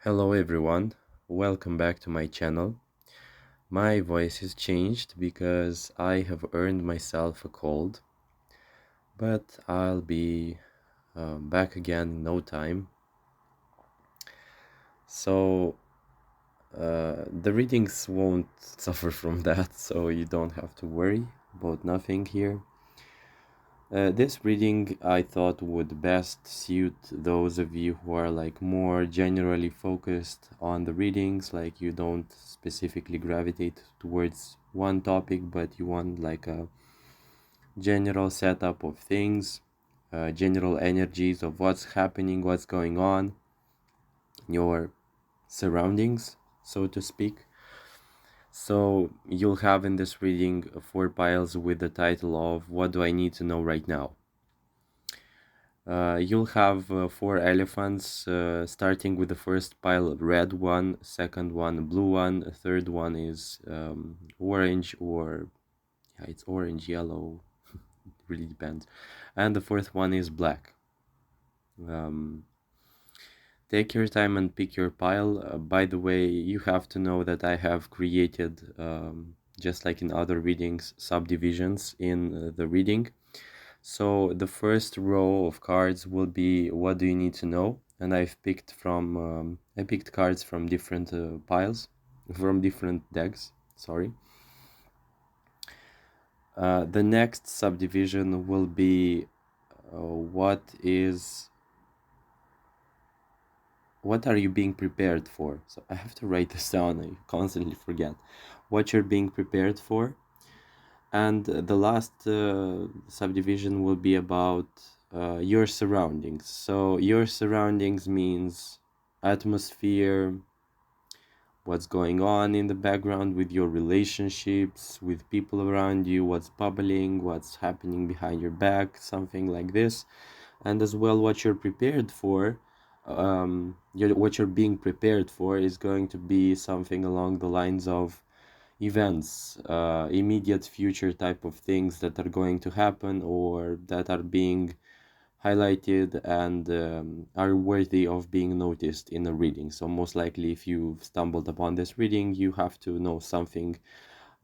Hello everyone, welcome back to my channel. My voice has changed because I have earned myself a cold, but I'll be back again in no time. So the readings won't suffer from that, so you don't have to worry about nothing here. This reading I thought would best suit those of you who are like more generally focused on the readings, like you don't specifically gravitate towards one topic, but you want like a general setup of things, general energies of what's happening, what's going on in your surroundings, so to speak. So you'll have in this reading four piles with the title of What Do I Need to Know Right Now? You'll have four elephants, starting with the first pile, red one, second one, blue one, third one is orange or, yeah, it's orange, yellow, it really depends. And the fourth one is black. Um, Take your time and pick your pile. By the way, you have to know that I have created, just like in other readings, subdivisions in the reading. So the first row of cards will be what do you need to know, and I picked cards from different piles, from different decks. Sorry. The next subdivision will be what are you being prepared for? So I have to write this down. I constantly forget what you're being prepared for. And the last subdivision will be about your surroundings. So your surroundings means atmosphere, what's going on in the background with your relationships, with people around you, what's bubbling, what's happening behind your back, something like this. And as well, what you're prepared for, what you're being prepared for is going to be something along the lines of events, immediate future type of things that are going to happen or that are being highlighted and are worthy of being noticed in a reading. So most likely if you've stumbled upon this reading, you have to know something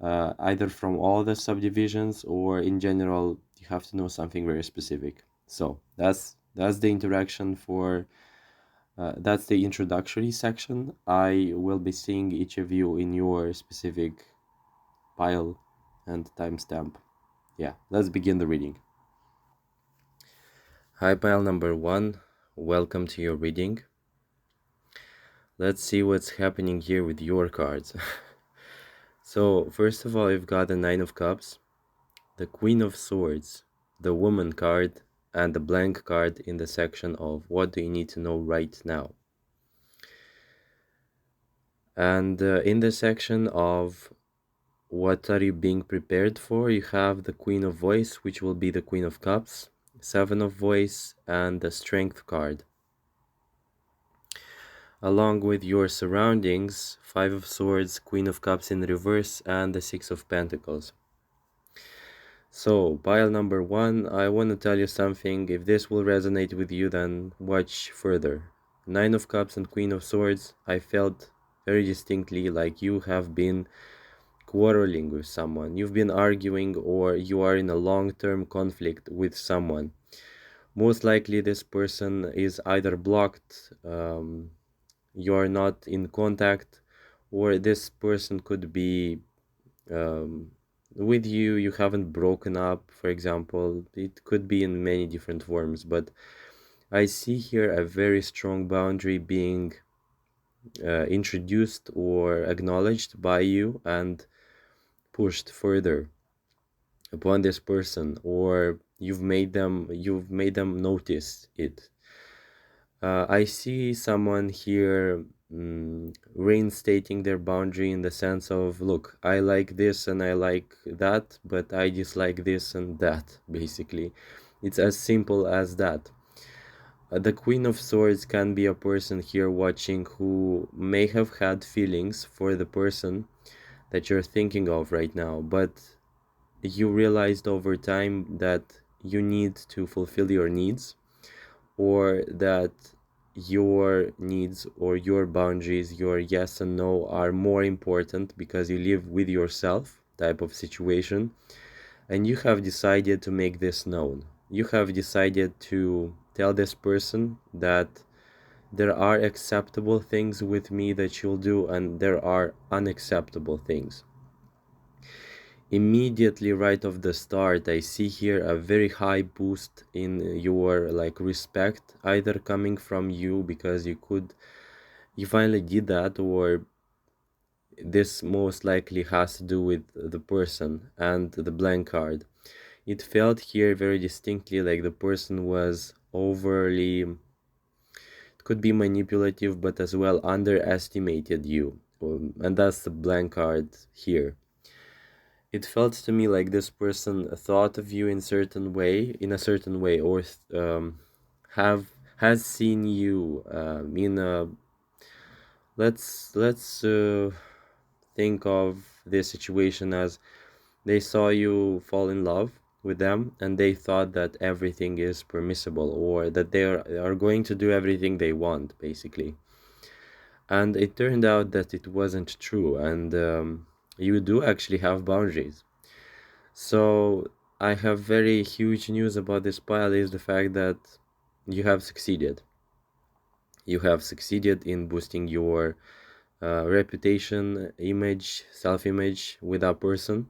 either from all the subdivisions or in general, you have to know something very specific. So that's the interaction for that's the introductory section. I will be seeing each of you in your specific pile and timestamp. Yeah, let's begin the reading. Hi, pile number one. Welcome to your reading. Let's see what's happening here with your cards. So, first of all, you've got the Nine of Cups, the Queen of Swords, the Woman card, and the blank card in the section of What do you need to know right now? And in the section of What are you being prepared for? You have the Queen of Voice, which will be the Queen of Cups, Seven of Voice, and the Strength card. Along with your surroundings, Five of Swords, Queen of Cups in reverse, and the Six of Pentacles. So, pile number one, I want to tell you something. If this will resonate with you, then watch further. Nine of Cups and Queen of Swords, I felt very distinctly like you have been quarreling with someone. You've been arguing or you are in a long-term conflict with someone. Most likely this person is either blocked, you're not in contact, or this person could be with you, you haven't broken up, for example. It could be in many different forms, but I see here a very strong boundary being introduced or acknowledged by you and pushed further upon this person, or you've made them notice it. I see someone here reinstating their boundary in the sense of, look, I like this and I like that, but I dislike this and that, basically. It's as simple as that. The Queen of Swords can be a person here watching who may have had feelings for the person that you're thinking of right now, but you realized over time that you need to fulfill your needs, or that your needs or your boundaries, your yes and no are more important because you live with yourself type of situation, and you have decided to make this known. You have decided to tell this person that there are acceptable things with me that you'll do, and there are unacceptable things. Immediately right off the start, I see here a very high boost in your like respect, either coming from you because you finally did that, or this most likely has to do with the person and the blank card. It felt here very distinctly like the person was overly, it could be manipulative, but as well underestimated you. And that's the blank card here. It felt to me like this person thought of you in a certain way, or have has seen you in a, let's think of this situation as they saw you fall in love with them, and they thought that everything is permissible, or that are going to do everything they want, basically. And it turned out that it wasn't true, and you do actually have boundaries. So I have very huge news about this pile is the fact that you have succeeded. You have succeeded in boosting your reputation, image, self-image with that person,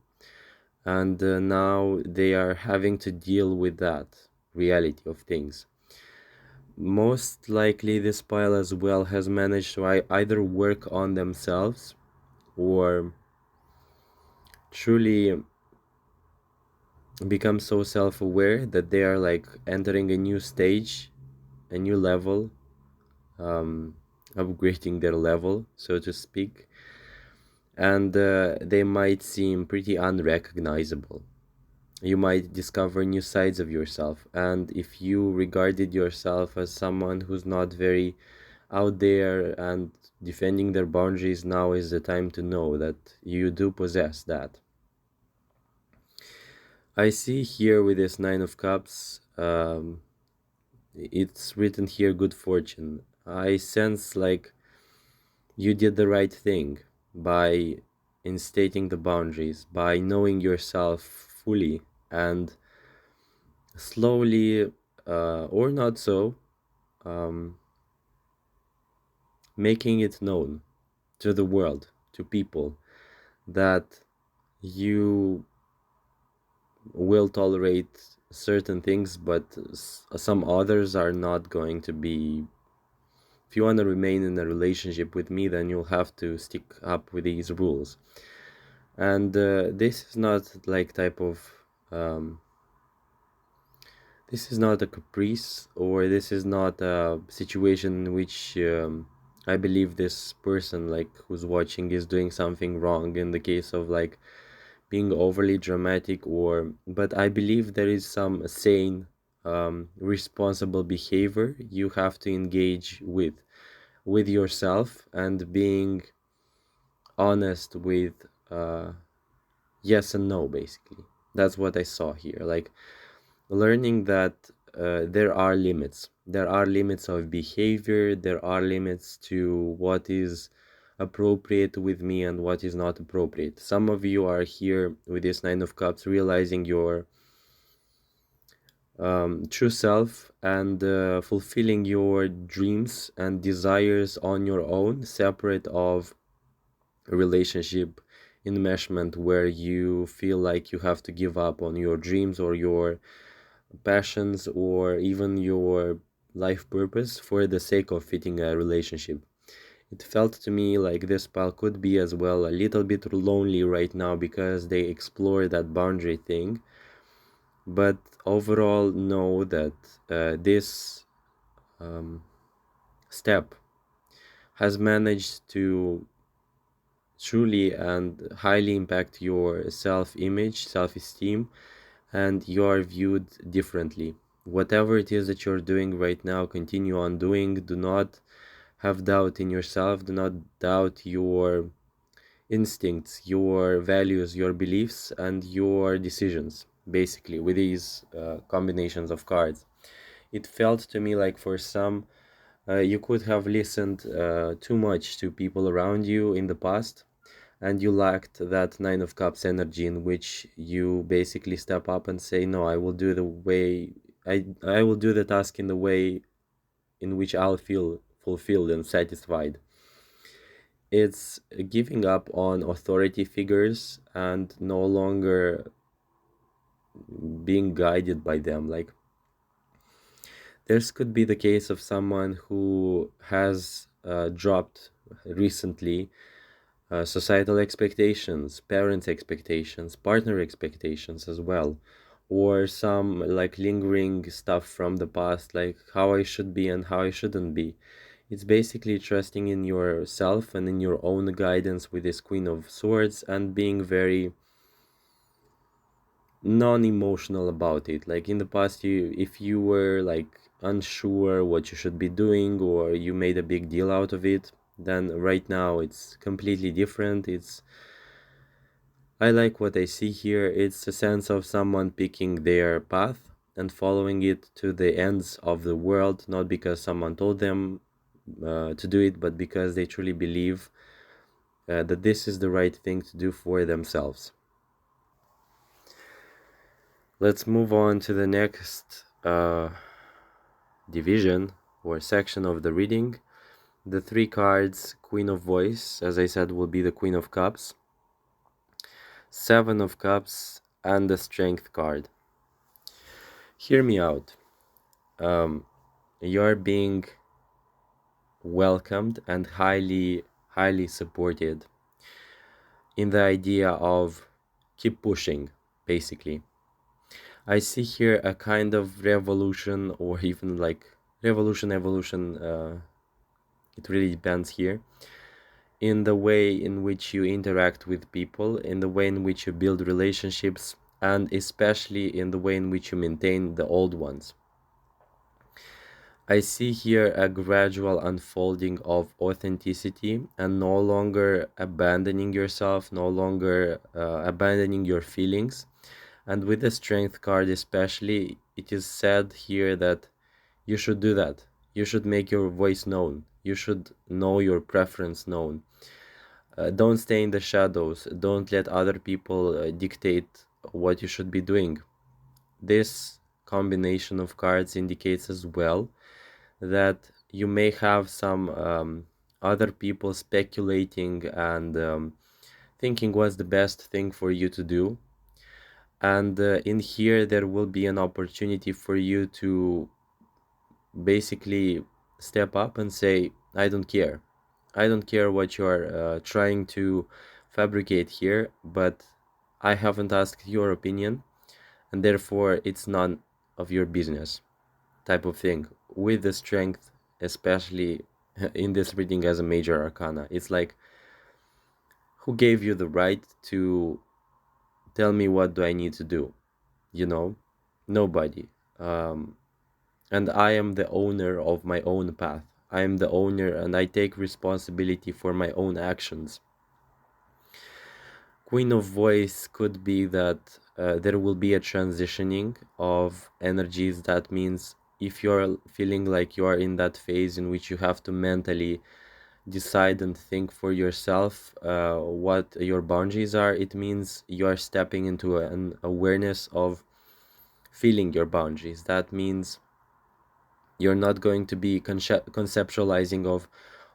and now they are having to deal with that reality of things. Most likely this pile as well has managed to either work on themselves or truly become so self-aware that they are like entering a new stage, a new level, um, upgrading their level, so to speak, and they might seem pretty unrecognizable. You might discover new sides of yourself, and if you regarded yourself as someone who's not very out there and defending their boundaries, now is the time to know that you do possess that. I see here with this Nine of Cups, it's written here good fortune. I sense like you did the right thing by instating the boundaries, by knowing yourself fully and slowly, or not so, um, making it known to the world, to people, that you will tolerate certain things, but some others are not going to be. If you want to remain in a relationship with me, then you'll have to stick up with these rules. And this is not like type of this is not a caprice, or this is not a situation in which I believe this person like who's watching is doing something wrong in the case of like being overly dramatic, or but I believe there is some sane responsible behavior you have to engage with yourself, and being honest with yes and no, basically. That's what I saw here, like learning that there are limits. There are limits of behavior, there are limits to what is appropriate with me and what is not appropriate. Some of you are here with this Nine of Cups realizing your true self, and fulfilling your dreams and desires on your own, separate of a relationship enmeshment where you feel like you have to give up on your dreams or your passions or even your life purpose for the sake of fitting a relationship. It felt to me like this pal could be as well a little bit lonely right now because they explore that boundary thing, but overall know that this step has managed to truly and highly impact your self-image, self-esteem, and you are viewed differently. Whatever it is that you're doing right now, continue on doing. Do not have doubt in yourself. Do not doubt your instincts, your values, your beliefs, and your decisions, basically, with these combinations of cards. It felt to me like for some, You could have listened too much to people around you in the past, and you lacked that Nine of Cups energy in which you basically step up and say, no, I will do the way I will do the task in the way in which I'll feel fulfilled and satisfied. It's giving up on authority figures and no longer being guided by them. Like, this could be the case of someone who has dropped recently societal expectations, parents' expectations, partner expectations as well, or some like lingering stuff from the past, like how I should be and how I shouldn't be. It's basically trusting in yourself and in your own guidance with this Queen of Swords and being very non-emotional about it. Like in the past, if you were like unsure what you should be doing or you made a big deal out of it, then right now it's completely different. I like what I see here. It's a sense of someone picking their path and following it to the ends of the world, not because someone told them to do it, but because they truly believe that this is the right thing to do for themselves. Let's move on to the next division or section of the reading. The three cards, Queen of Voice, as I said, will be the Queen of Cups, Seven of Cups, and the Strength card. Hear me out. You're being welcomed and highly supported in the idea of keep pushing, basically. I see here a kind of revolution, or even like revolution, evolution, it really depends here, in the way in which you interact with people, in the way in which you build relationships, and especially in the way in which you maintain the old ones. I see here a gradual unfolding of authenticity and no longer abandoning yourself, no longer abandoning your feelings. And with the Strength card, especially, it is said here that you should do that. You should make your voice known. You should know your preference known. Don't stay in the shadows. Don't let other people dictate what you should be doing. This combination of cards indicates as well that you may have some other people speculating and thinking what's the best thing for you to do. And in here, there will be an opportunity for you to basically step up and say, I don't care. I don't care what you're trying to fabricate here, but I haven't asked your opinion, and therefore it's none of your business, type of thing. With the Strength, especially in this reading as a major arcana, it's like, who gave you the right to tell me what do I need to do? You know, nobody. Um, and I am the owner of my own path. I am the owner and I take responsibility for my own actions. Queen of Voice could be that there will be a transitioning of energies. That means if you're feeling like you are in that phase in which you have to mentally decide and think for yourself what your boundaries are, it means you are stepping into an awareness of feeling your boundaries. That means you're not going to be conceptualizing of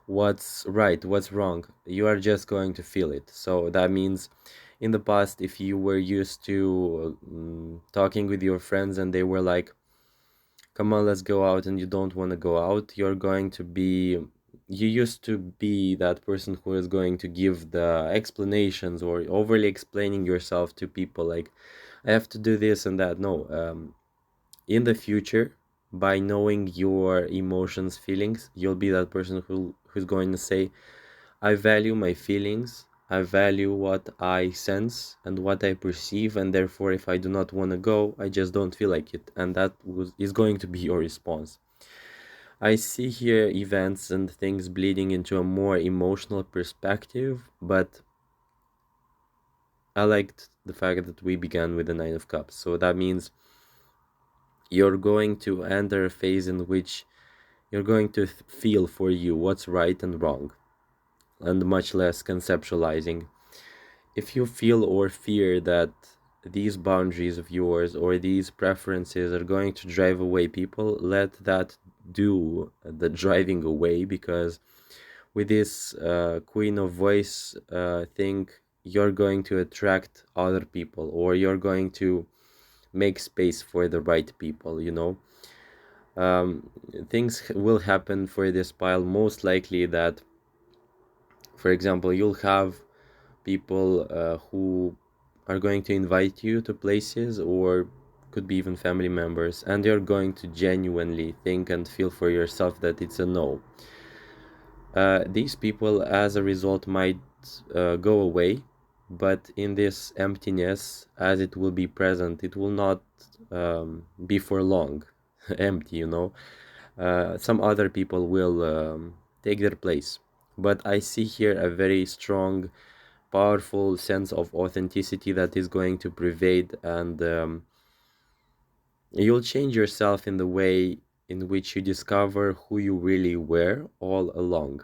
what's right, what's wrong. You are just going to feel it. So that means in the past, if you were used to talking with your friends and they were like, come on, let's go out, and you don't want to go out, you're going to be, you used to be that person who is going to give the explanations or overly explaining yourself to people like, I have to do this and that. No, in the future, by knowing your emotions, feelings, you'll be that person who's going to say, I value my feelings, I value what I sense and what I perceive, and therefore if I do not want to go, I just don't feel like it, and is going to be your response. I see here events and things bleeding into a more emotional perspective, but I liked the fact that we began with the Nine of Cups. So that means you're going to enter a phase in which You're going to feel for you what's right and wrong, and much less conceptualizing. If you feel or fear that these boundaries of yours or these preferences are going to drive away people, let that do the driving away, because with this Queen of Voice thing, you're going to attract other people, or you're going to make space for the right people, you know. um, Things will happen for this pile, most likely that, for example, you'll have people who are going to invite you to places, or could be even family members, and you're going to genuinely think and feel for yourself that it's a no. These people, as a result, might go away, but in this emptiness, as it will be present, it will not be for long empty, you know. Some other people will take their place. But I see here a very strong, powerful sense of authenticity that is going to pervade, and you'll change yourself in the way in which you discover who you really were all along.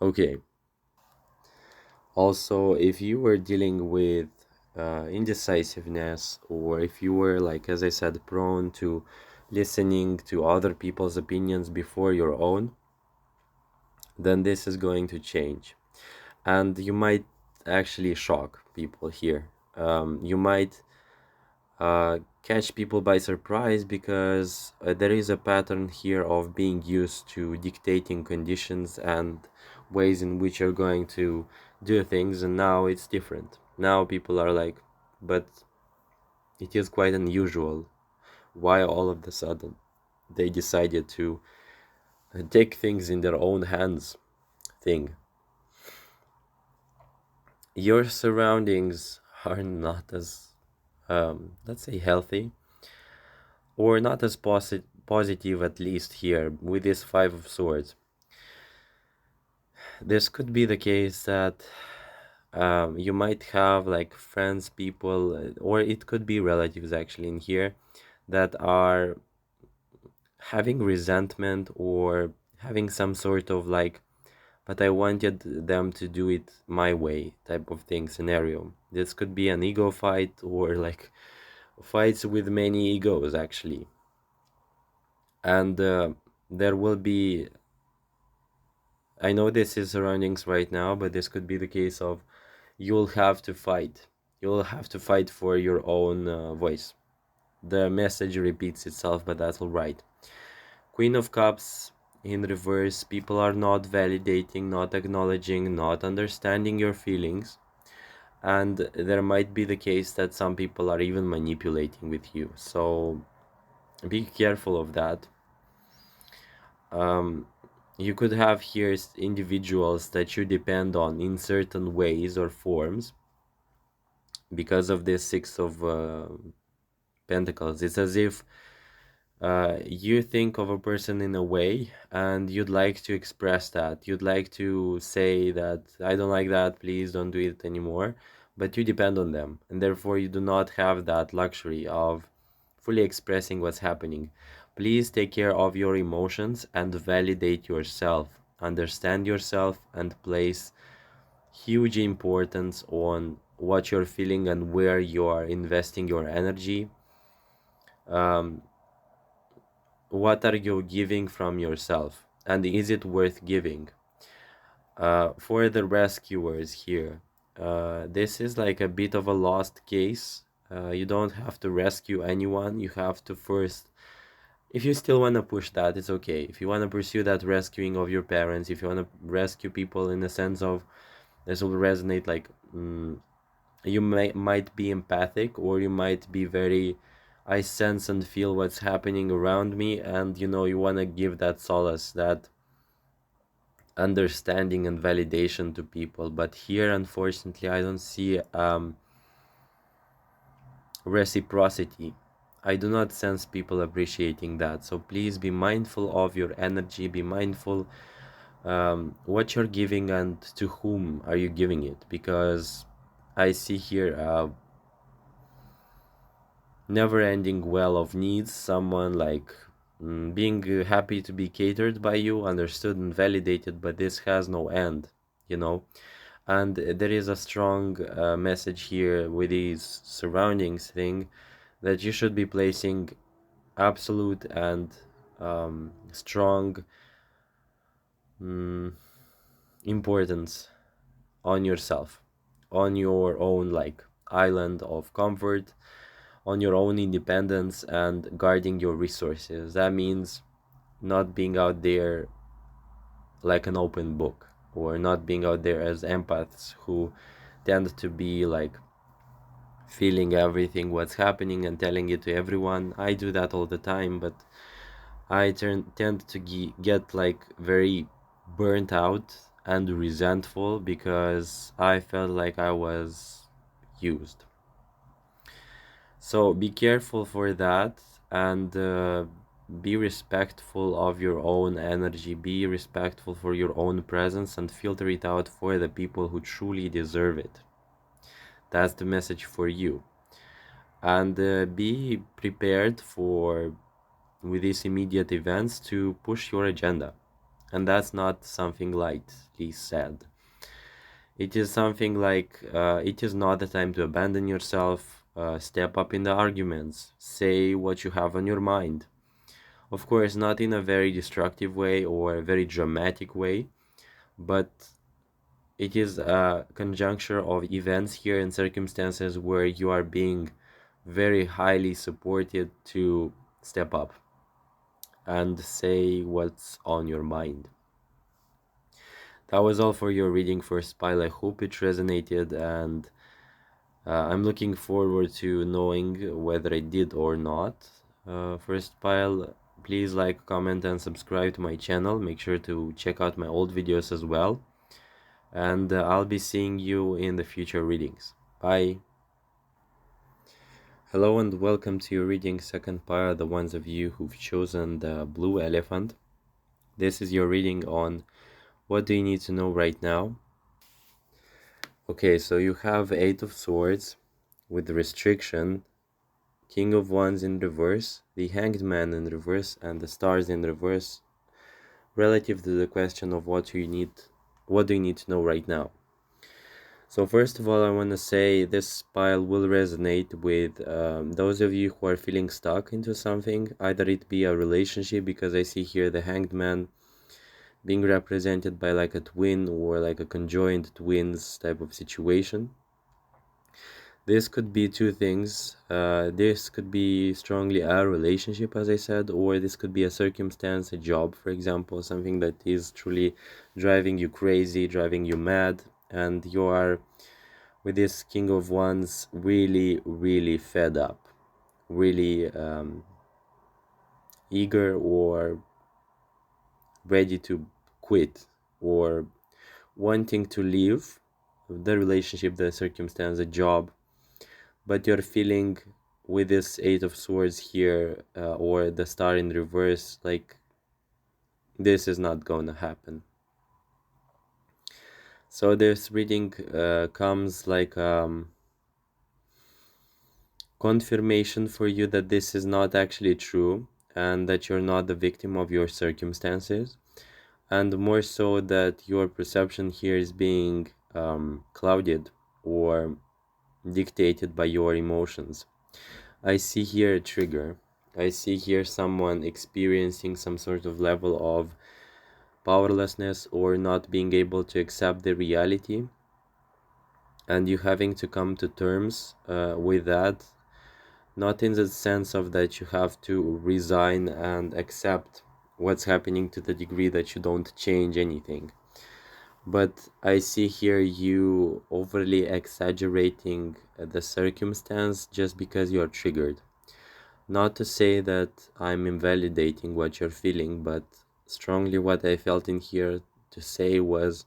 Okay. Also, if you were dealing with indecisiveness, or if you were, like, as I said, prone to listening to other people's opinions before your own, then this is going to change. And you might actually shock people here. You might catch people by surprise, because there is a pattern here of being used to dictating conditions and ways in which you're going to do things, and now it's different. Now people are like, but it is quite unusual. Why all of the sudden they decided to take things in their own hands thing. Your surroundings are not as, let's say, healthy, or not as positive, at least here with this Five of Swords. This could be the case that you might have like friends, people, or it could be relatives actually in here, that are having resentment, or having some sort of like, but I wanted them to do it my way type of thing scenario. This could be an ego fight, or like fights with many egos actually. And there will be, I know this is surroundings right now, but this could be the case of, you'll have to fight. You'll have to fight for your own voice. The message repeats itself, but that's all right. Queen of Cups in reverse, people are not validating, not acknowledging, not understanding your feelings. And there might be the case that some people are even manipulating with you. So be careful of that. Um, you could have here individuals that you depend on in certain ways or forms because of this Six of Pentacles. It's as if you think of a person in a way, and you'd like to express that. You'd like to say that, I don't like that, please don't do it anymore. But you depend on them, and therefore you do not have that luxury of fully expressing what's happening. Please take care of your emotions and validate yourself. Understand yourself and place huge importance on what you're feeling and where you are investing your energy. Um, what are you giving from yourself, and is it worth giving? For the rescuers here, this is like a bit of a lost case. You don't have to rescue anyone. You have to first, if you still want to push that, it's okay. If you want to pursue that rescuing of your parents, if you want to rescue people in the sense of, this will resonate like, you might be empathic, or you might be very, I sense and feel what's happening around me, and you want to give that solace, that understanding and validation to people. But here, unfortunately, I don't see reciprocity. I do not sense people appreciating that. So please be mindful of your energy, be mindful what you're giving and to whom are you giving it, because I see here never ending well of needs, someone like being happy to be catered by you, understood and validated, but this has no end, you know. And there is a strong message here with these surroundings thing, that you should be placing absolute and strong importance on yourself, on your own like island of comfort, on your own independence, and guarding your resources. That means not being out there like an open book, or not being out there as empaths who tend to be like feeling everything what's happening and telling it to everyone. I do that all the time, but I tend to get like very burnt out and resentful because I felt like I was used. So be careful for that, and be respectful of your own energy, be respectful for your own presence, and filter it out for the people who truly deserve it. That's the message for you. And be prepared for, with these immediate events, to push your agenda. And that's not something lightly said. It is something like it is not the time to abandon yourself. Step up in the arguments, say what you have on your mind. Of course, not in a very destructive way or a very dramatic way, but it is a conjuncture of events here and circumstances where you are being very highly supported to step up and say what's on your mind. That was all for your reading first pile. I hope it resonated, and I'm looking forward to knowing whether I did or not. First pile, please like, comment, and subscribe to my channel. Make sure to check out my old videos as well. And I'll be seeing you in the future readings. Bye. Hello and welcome to your reading second pile, the ones of you who've chosen the blue elephant. This is your reading on what do you need to know right now. Okay, so you have Eight of Swords with restriction, King of Wands in reverse, the Hanged Man in reverse, and the Stars in reverse, relative to the question of what do you need to know right now. So first of all, I want to say this pile will resonate with those of you who are feeling stuck into something, either it be a relationship, because I see here the Hanged Man being represented by like a twin or like a conjoined twins type of situation. This could be two things. This could be strongly a relationship, as I said, or this could be a circumstance, a job, for example, something that is truly driving you crazy, driving you mad, and you are, with this King of Wands, really, really fed up, really eager or ready to quit, or wanting to leave the relationship, the circumstance, the job, but you're feeling with this Eight of Swords here or the Star in reverse, like this is not gonna happen. So this reading comes like confirmation for you that this is not actually true, and that you're not the victim of your circumstances, and more so that your perception here is being clouded or dictated by your emotions. I see here a trigger. I see here someone experiencing some sort of level of powerlessness or not being able to accept the reality, and you having to come to terms with that, not in the sense of that you have to resign and accept what's happening to the degree that you don't change anything, but I see here you overly exaggerating the circumstance just because you're triggered. Not to say that I'm invalidating what you're feeling, but strongly what I felt in here to say was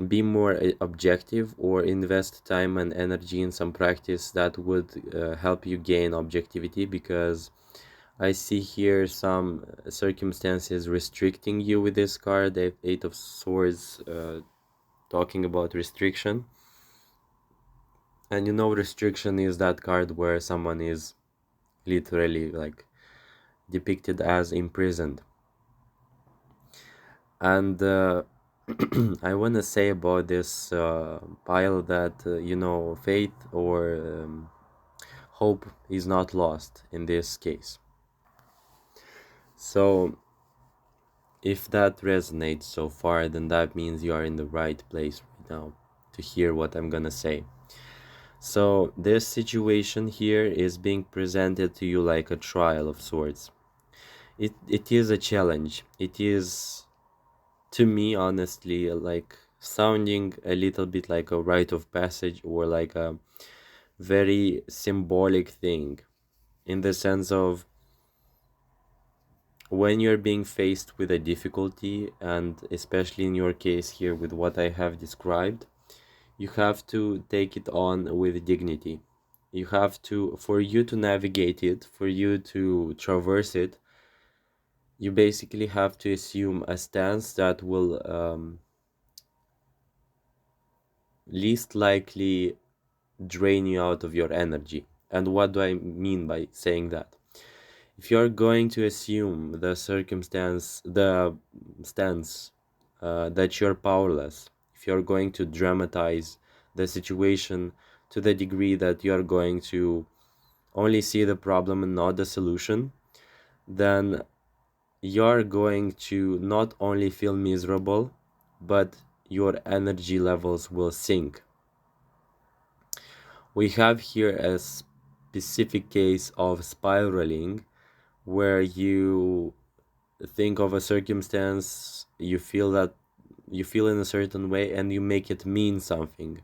be more objective, or invest time and energy in some practice that would help you gain objectivity, because I see here some circumstances restricting you with this card, the Eight of Swords, talking about restriction. And you know, restriction is that card where someone is literally like depicted as imprisoned. And I want to say about this pile that, faith or hope is not lost in this case. So if that resonates so far, then that means you are in the right place right now to hear what I'm gonna say. So this situation here is being presented to you like a trial of sorts. It is a challenge. It is, to me, honestly, like sounding a little bit like a rite of passage or like a very symbolic thing, in the sense of when you're being faced with a difficulty, and especially in your case here with what I have described, you have to take it on with dignity. You have to, for you to navigate it, for you to traverse it, you basically have to assume a stance that will least likely drain you out of your energy. And what do I mean by saying that? If you're going to assume the stance that you're powerless, if you're going to dramatize the situation to the degree that you're going to only see the problem and not the solution, then you're going to not only feel miserable, but your energy levels will sink. We have here a specific case of spiraling where you think of a circumstance, you feel in a certain way and you make it mean something.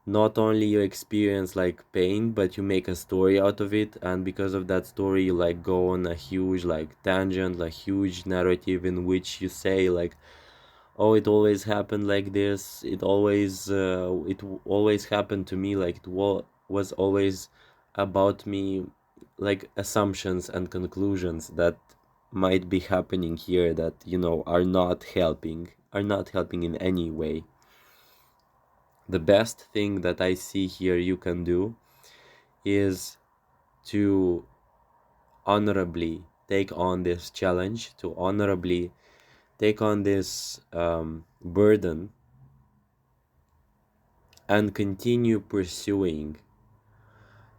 Not only you experience like pain, but you make a story out of it, and because of that story you like go on a huge like tangent, like huge narrative in which you say like, oh, it always happened like this, always happened to me, like was always about me, like assumptions and conclusions that might be happening here that are not helping in any way. The best thing that I see here you can do is to honorably take on this challenge, to honorably take on this burden, and continue pursuing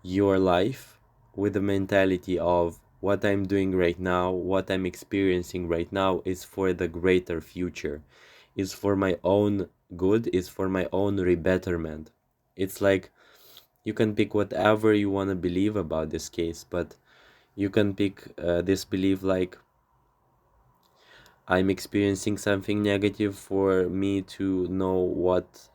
your life with the mentality of what I'm doing right now, what I'm experiencing right now is for the greater future, is for my own good, is for my own rebetterment. It's like you can pick whatever you want to believe about this case, but you can pick this belief like, I'm experiencing something negative for me to know what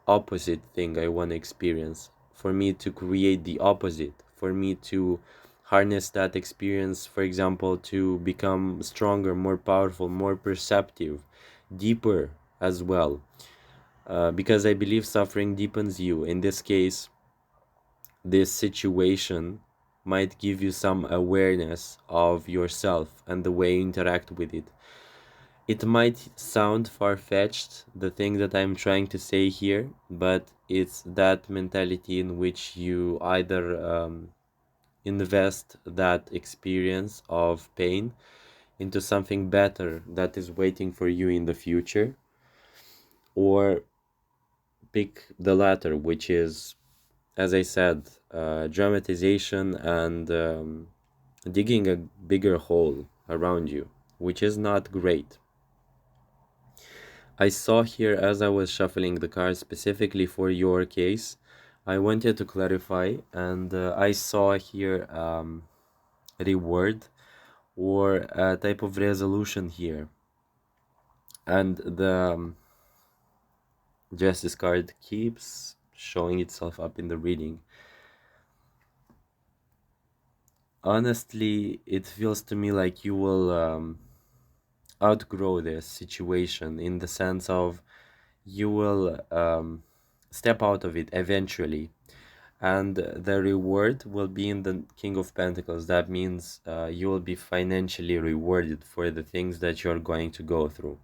opposite thing I want to experience, for me to create the opposite, for me to harness that experience, for example, to become stronger, more powerful, more perceptive, deeper as well. Because I believe suffering deepens you. In this case, this situation might give you some awareness of yourself and the way you interact with it. It might sound far-fetched, the thing that I'm trying to say here, but it's that mentality in which you either invest that experience of pain into something better that is waiting for you in the future, or pick the latter, which is, as I said, dramatization and digging a bigger hole around you, which is not great. I saw here as I was shuffling the cards specifically for your case, I wanted to clarify, and I saw here reward or a type of resolution here, and the Justice card keeps showing itself up in the reading. Honestly, it feels to me like you will outgrow this situation, in the sense of you will step out of it eventually, and the reward will be in the King of Pentacles. That means you will be financially rewarded for the things that you're going to go through,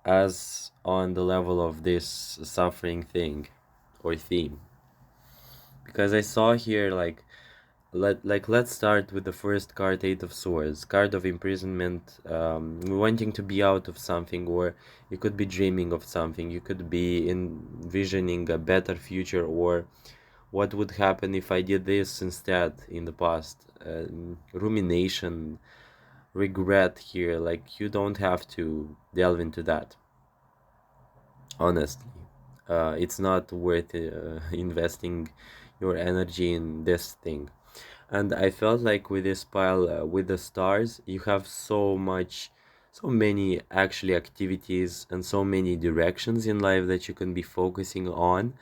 as on the level of this suffering thing or theme. Because I saw here like let's start with the first card, Eight of Swords, card of imprisonment, wanting to be out of something, or you could be dreaming of something, you could be envisioning a better future, or what would happen if I did this instead in the past. Rumination, regret here, like you don't have to delve into that, honestly. It's not worth investing your energy in this thing. And I felt like with this pile, with the stars, you have so many actually activities and so many directions in life that you can be focusing on,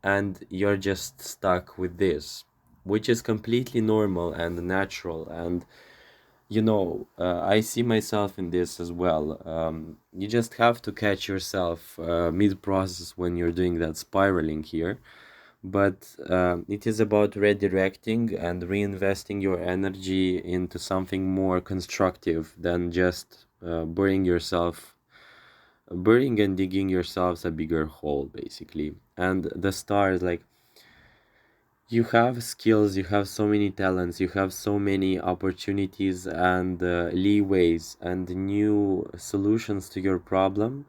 and you're just stuck with this, which is completely normal and natural. And I see myself in this as well. You just have to catch yourself mid-process when you're doing that spiraling here. But it is about redirecting and reinvesting your energy into something more constructive than just burying and digging yourselves a bigger hole, basically. And the stars, like, you have skills, you have so many talents, you have so many opportunities and leeways and new solutions to your problem.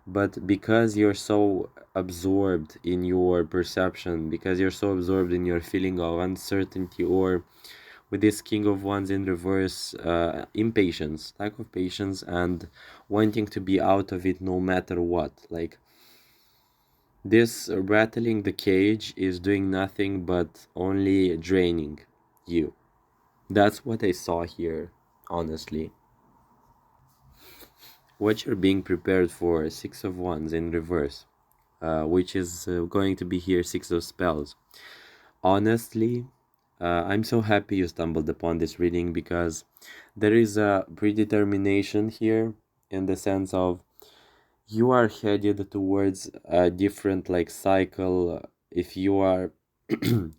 But because you're so absorbed in your perception, because you're so absorbed in your feeling of uncertainty, or with this King of Wands in reverse, impatience, lack of patience, and wanting to be out of it no matter what. Like, this rattling the cage is doing nothing but only draining you. That's what I saw here, honestly. What you're being prepared for, Six of Wands in reverse, which is going to be here, Six of Spells. Honestly, I'm so happy you stumbled upon this reading, because there is a predetermination here, in the sense of you are headed towards a different like cycle. If you are you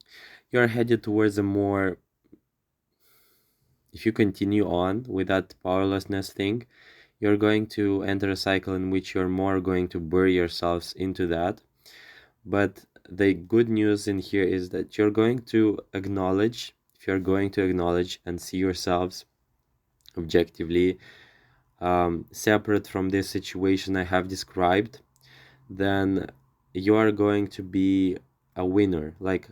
are headed towards a more, if you continue on with that powerlessness thing, you're going to enter a cycle in which you're more going to bury yourselves into that. But the good news in here is that you're going to acknowledge, if you're going to acknowledge and see yourselves objectively, separate from this situation I have described, then you are going to be a winner. Like,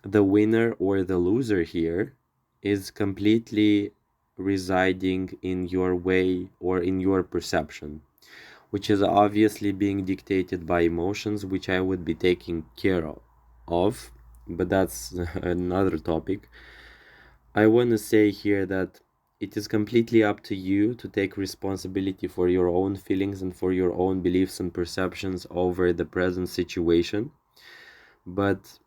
the winner or the loser here is completely residing in your way or in your perception, which is obviously being dictated by emotions, which I would be taking care of, but that's another topic. I want to say here that it is completely up to you to take responsibility for your own feelings and for your own beliefs and perceptions over the present situation. But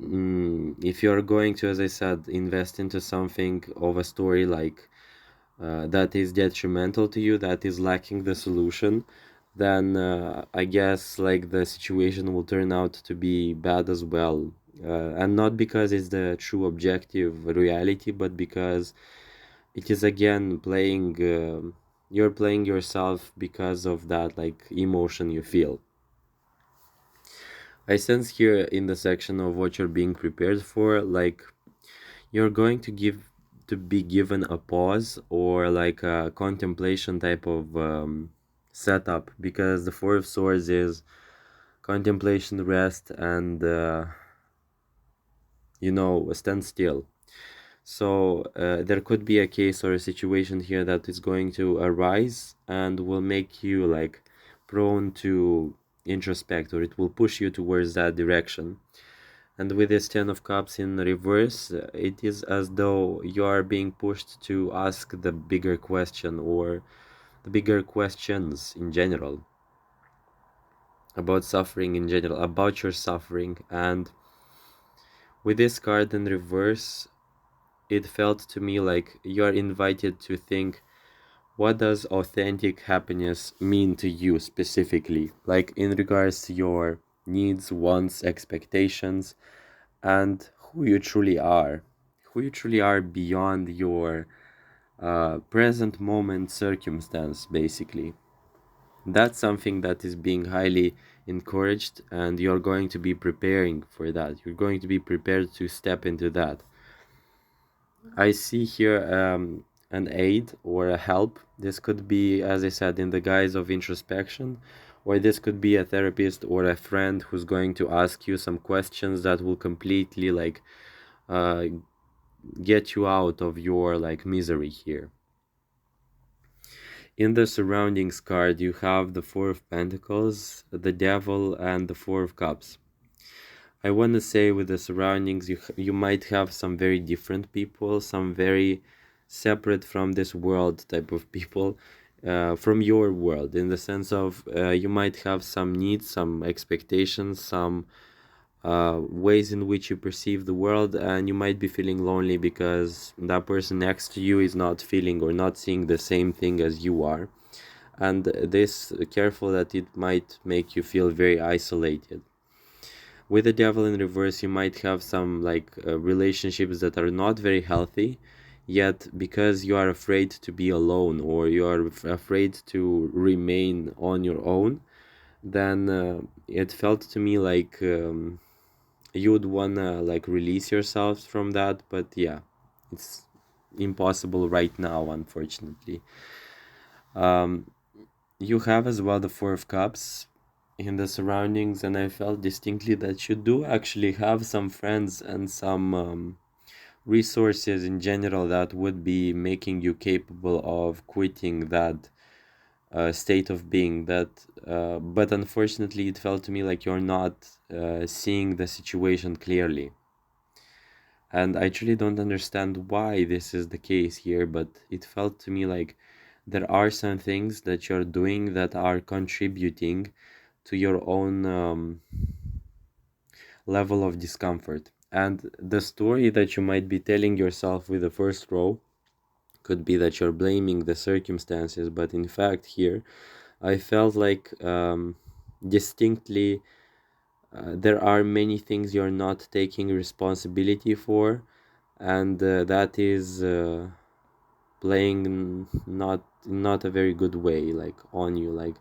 if you're going to, as I said, invest into something of a story like that is detrimental to you, that is lacking the solution, then I guess like the situation will turn out to be bad as well. And not because it's the true objective reality, but because it is again playing, you're playing yourself because of that like emotion you feel. I sense here in the section of what you're being prepared for, like you're going to be given a pause or like a contemplation type of setup, because the Four of Swords is contemplation, rest, and stand still. So there could be a case or a situation here that is going to arise and will make you like prone to introspect, or it will push you towards that direction. And with this Ten of Cups in reverse, it is as though you are being pushed to ask the bigger question, or the bigger questions in general, about suffering in general, about your suffering. And with this card in reverse, it felt to me like you are invited to think, what does authentic happiness mean to you specifically? Like in regards to your needs, wants, expectations, and who you truly are beyond your present moment circumstance, basically. That's something that is being highly encouraged, and you're going to be preparing for that. You're going to be prepared to step into that. I see here an aid or a help. This could be, as I said, in the guise of introspection, or this could be a therapist or a friend who's going to ask you some questions that will completely like uh, get you out of your like misery here. In the surroundings card, you have the Four of Pentacles, the Devil, and the Four of Cups. I want to say with the surroundings, you might have some very different people, some very separate from this world type of people, from your world, in the sense of you might have some needs, some expectations, some ways in which you perceive the world, and you might be feeling lonely because that person next to you is not feeling or not seeing the same thing as you are. And this, careful that it might make you feel very isolated. With the devil in reverse, you might have some like relationships that are not very healthy, yet because you are afraid to be alone or you are afraid to remain on your own, then it felt to me like you would wanna like release yourselves from that, but yeah, it's impossible right now, unfortunately. Um, you have as well the Four of Cups in the surroundings, and I felt distinctly that you do actually have some friends and some resources in general that would be making you capable of quitting that state of being. That, but unfortunately, it felt to me like you're not seeing the situation clearly. And I truly don't understand why this is the case here, but it felt to me like there are some things that you're doing that are contributing to your own level of discomfort. And the story that you might be telling yourself with the first row could be that you're blaming the circumstances, but in fact, here I felt like distinctly there are many things you're not taking responsibility for, and that is playing not a very good way, like on you, like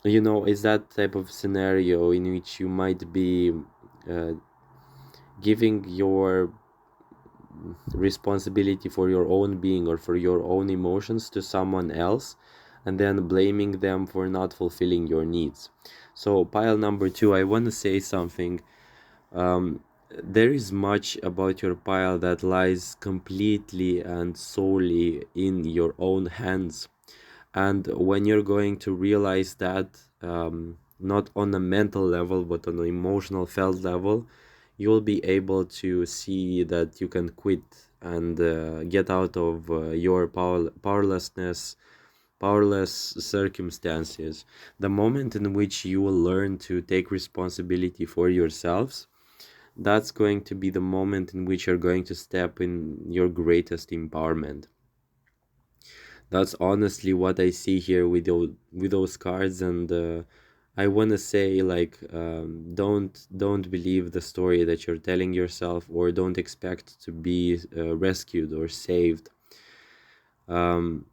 is that type of scenario in which you might be uh, giving your responsibility for your own being or for your own emotions to someone else, and then blaming them for not fulfilling your needs. So pile number two, I want to say something. um, there is much about your pile that lies completely and solely in your own hands. And when you're going to realize that, not on a mental level, but on an emotional felt level, you'll be able to see that you can quit and get out of your powerlessness, powerless circumstances. The moment in which you will learn to take responsibility for yourselves, that's going to be the moment in which you're going to step in your greatest empowerment. That's honestly what I see here with those cards, and I want to say like don't believe the story that you're telling yourself, or don't expect to be rescued or saved. Um,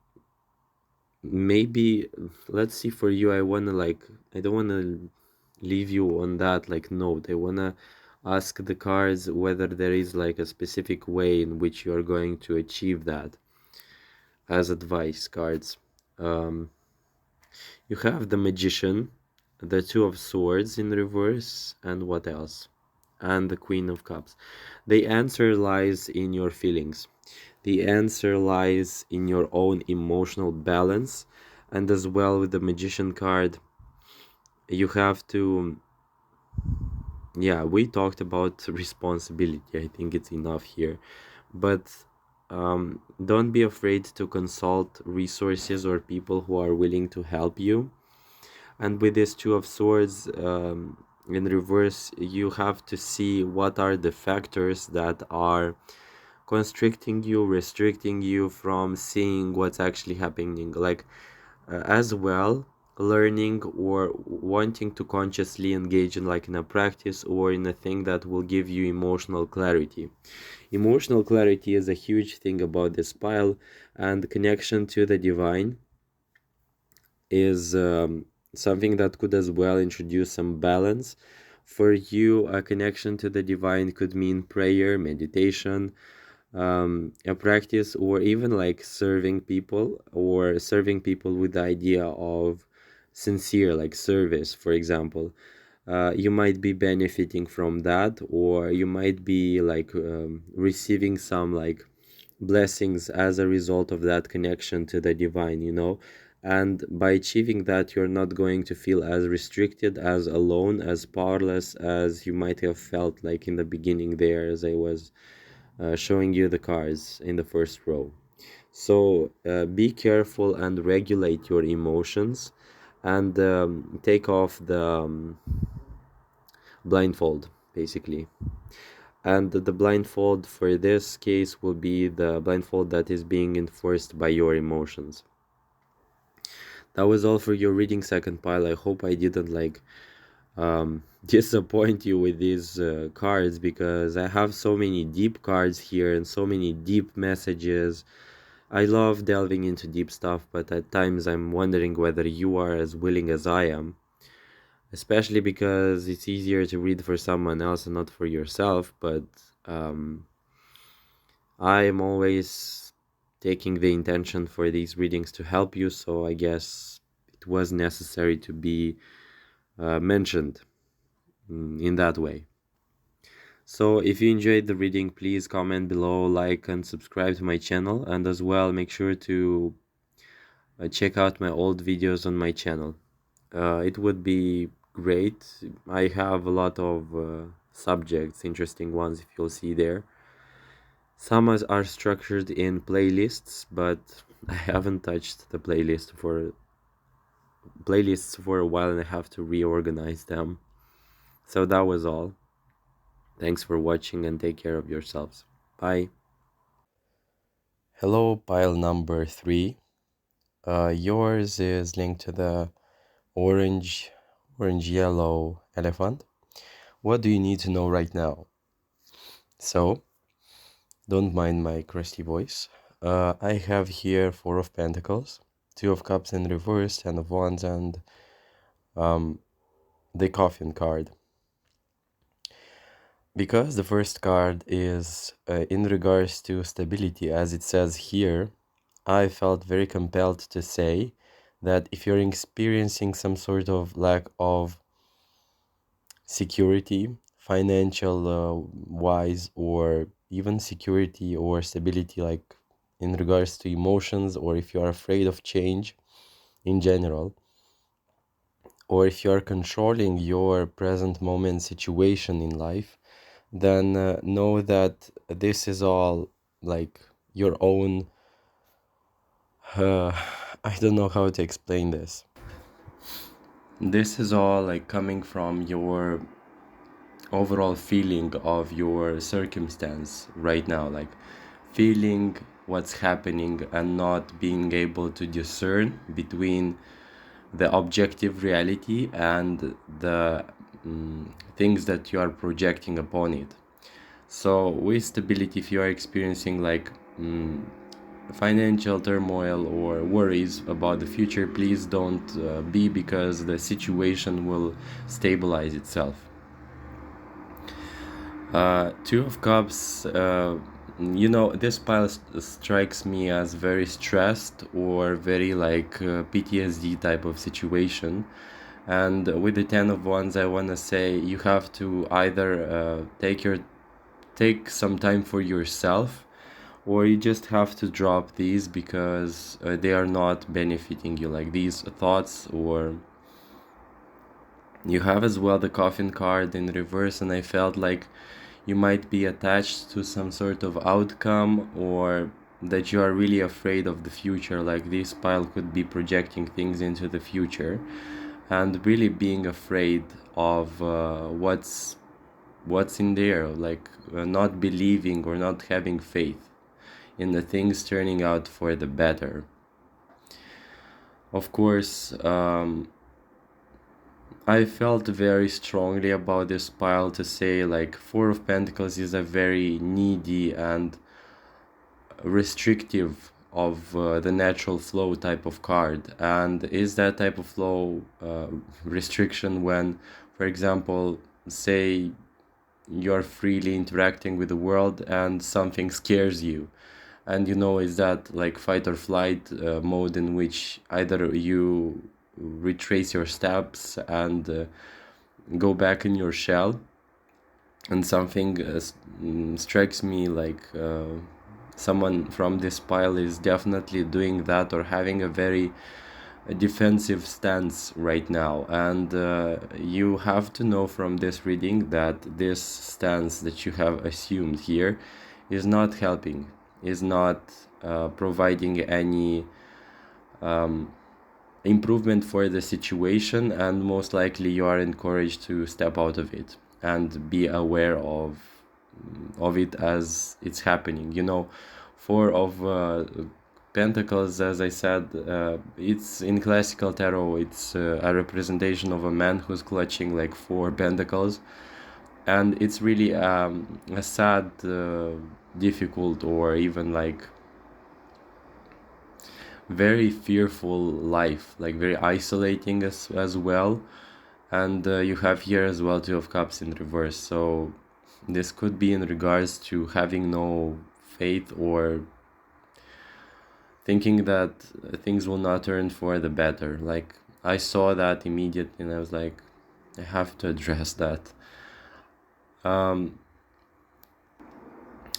maybe let's see, for you, I want to like, I don't want to leave you on that like note. I want to ask the cards whether there is like a specific way in which you are going to achieve that as advice cards. Um, You have the Magician, the Two of Swords in reverse, and what else? And the Queen of Cups. The answer lies in your feelings. The answer lies in your own emotional balance. And as well with the Magician card, you have to, yeah, we talked about responsibility. I think it's enough here. But don't be afraid to consult resources or people who are willing to help you. And with this Two of Swords in reverse, you have to see what are the factors that are constricting you, restricting you from seeing what's actually happening. Like, as well, learning or wanting to consciously engage in like in a practice or in a thing that will give you emotional clarity. Emotional clarity is a huge thing about this pile, and connection to the divine. is something that could as well introduce some balance. For you, a connection to the divine could mean prayer, meditation, a practice, or even like serving people with the idea of sincere, like service, for example. You might be benefiting from that, or you might be like receiving some like blessings as a result of that connection to the divine, and by achieving that, you're not going to feel as restricted, as alone, as powerless as you might have felt like in the beginning there, as I was showing you the cards in the first row. So be careful and regulate your emotions, and take off the blindfold, basically. And the blindfold for this case will be the blindfold that is being enforced by your emotions. That was all for your reading, second pile. I hope I didn't like disappoint you with these cards, because I have so many deep cards here and so many deep messages. I love delving into deep stuff, but at times I'm wondering whether you are as willing as I am, especially because it's easier to read for someone else and not for yourself. But I'm always taking the intention for these readings to help you, so I guess it was necessary to be mentioned in that way. So if you enjoyed the reading, please comment below, like and subscribe to my channel, and as well make sure to check out my old videos on my channel. It would be great. I have a lot of subjects, interesting ones, if you'll see there. Some are structured in playlists, but I haven't touched the playlists for a while, and I have to reorganize them. So that was all. Thanks for watching, and take care of yourselves. Bye. Hello, pile number 3. Yours is linked to the orange yellow elephant. What do you need to know right now? So, don't mind my crusty voice. I have here 4 of Pentacles, 2 of Cups in reverse, 10 of Wands, and the Coffin card. Because the first card is in regards to stability, as it says here, I felt very compelled to say that if you're experiencing some sort of lack of security, financial wise, or even security or stability, like in regards to emotions, or if you are afraid of change in general, or if you are controlling your present moment situation in life, then know that this is all like your own I don't know how to explain this. This is all like coming from your overall feeling of your circumstance right now, like feeling what's happening and not being able to discern between the objective reality and the things that you are projecting upon it. So with stability, if you are experiencing like financial turmoil or worries about the future, please don't be, because the situation will stabilize itself. 2 of Cups, this pile strikes me as very stressed or very like PTSD type of situation. And with the 10 of Wands, I want to say you have to either take some time for yourself, or you just have to drop these, because they are not benefiting you, like these thoughts. Or you have as well the Coffin card in reverse, and I felt like you might be attached to some sort of outcome, or that you are really afraid of the future. Like this pile could be projecting things into the future and really being afraid of what's in there, like not believing or not having faith in the things turning out for the better. Of course, I felt very strongly about this pile to say like 4 of Pentacles is a very needy and restrictive the natural flow type of card. And is that type of flow restriction when, for example, say you're freely interacting with the world and something scares you, and is that like fight or flight mode, in which either you retrace your steps and go back in your shell, and something strikes me like someone from this pile is definitely doing that, or having a very defensive stance right now. And you have to know from this reading that this stance that you have assumed here is not helping, is not providing any improvement for the situation, and most likely you are encouraged to step out of it and be aware of it as it's happening. Four of Pentacles, as I said, it's in classical tarot, it's a representation of a man who's clutching like four pentacles, and it's really a sad, difficult, or even like very fearful life, like very isolating as well. And you have here as well Two of Cups in reverse, so this could be in regards to having no faith, or thinking that things will not turn for the better. Like, I saw that immediately and I was like, I have to address that.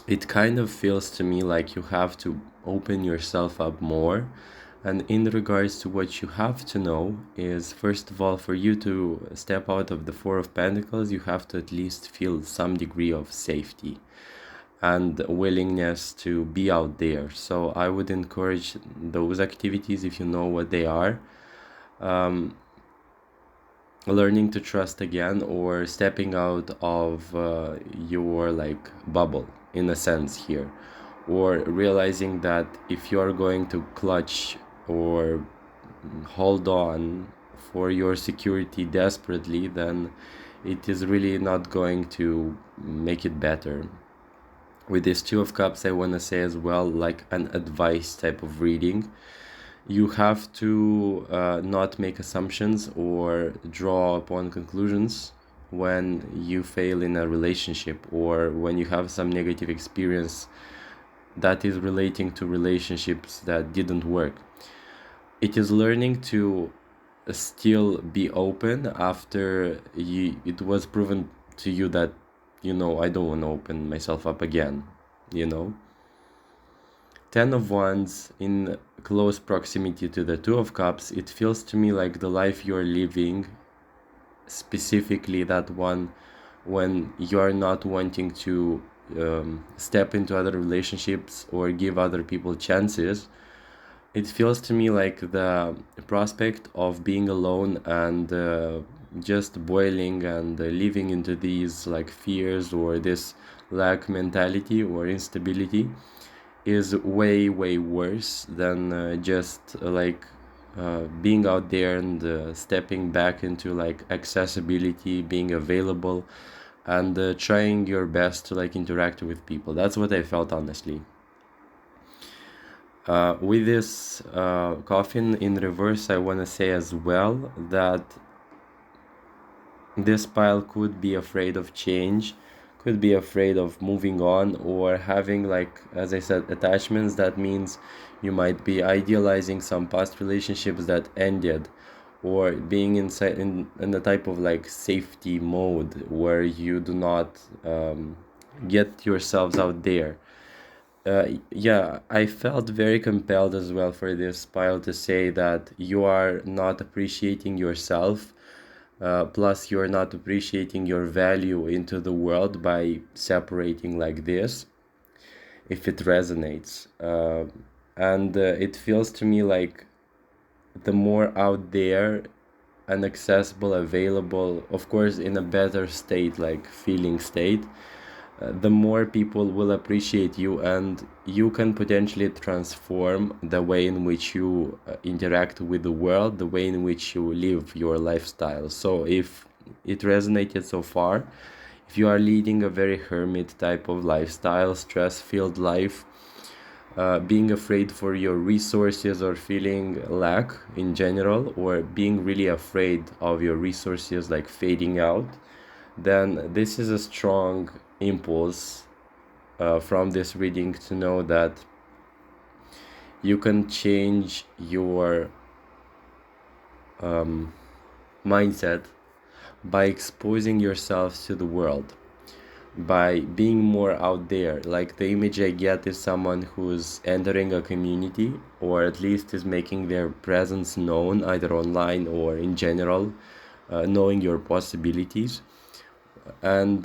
It kind of feels to me like you have to open yourself up more. And in regards to what you have to know is, first of all, for you to step out of the Four of Pentacles, you have to at least feel some degree of safety and willingness to be out there. So I would encourage those activities if you know what they are. Learning to trust again, or stepping out of your like bubble in a sense here, or realizing that if you are going to clutch or hold on for your security desperately, then it is really not going to make it better. With this Two of Cups, I want to say as well, like an advice type of reading. You have to not make assumptions or draw upon conclusions when you fail in a relationship, or when you have some negative experience that is relating to relationships that didn't work. It is learning to still be open after it was proven to you that, I don't want to open myself up again, 10 of Wands in close proximity to the Two of Cups, it feels to me like the life you're living, specifically that one when you're not wanting to step into other relationships or give other people chances, it feels to me like the prospect of being alone and just boiling and living into these like fears, or this lack mentality or instability, is way worse than just like being out there and stepping back into like accessibility, being available, and trying your best to like interact with people. That's what I felt, honestly. With this coffin in reverse, I want to say as well that this pile could be afraid of change, could be afraid of moving on, or having, like, as I said, attachments. That means you might be idealizing some past relationships that ended, or being in a type of like safety mode where you do not get yourselves out there. Yeah, I felt very compelled as well for this pile to say that you are not appreciating yourself, plus you're not appreciating your value into the world by separating like this, if it resonates. And it feels to me like the more out there and accessible, available, of course in a better state, like feeling state, the more people will appreciate you, and you can potentially transform the way in which you interact with the world, the way in which you live your lifestyle. So if it resonated so far, if you are leading a very hermit type of lifestyle, stress-filled life, being afraid for your resources or feeling lack in general, or being really afraid of your resources like fading out, then this is a strong impulse from this reading to know that you can change your mindset by exposing yourself to the world, by being more out there. Like the image I get is someone who's entering a community, or at least is making their presence known either online or in general, knowing your possibilities, and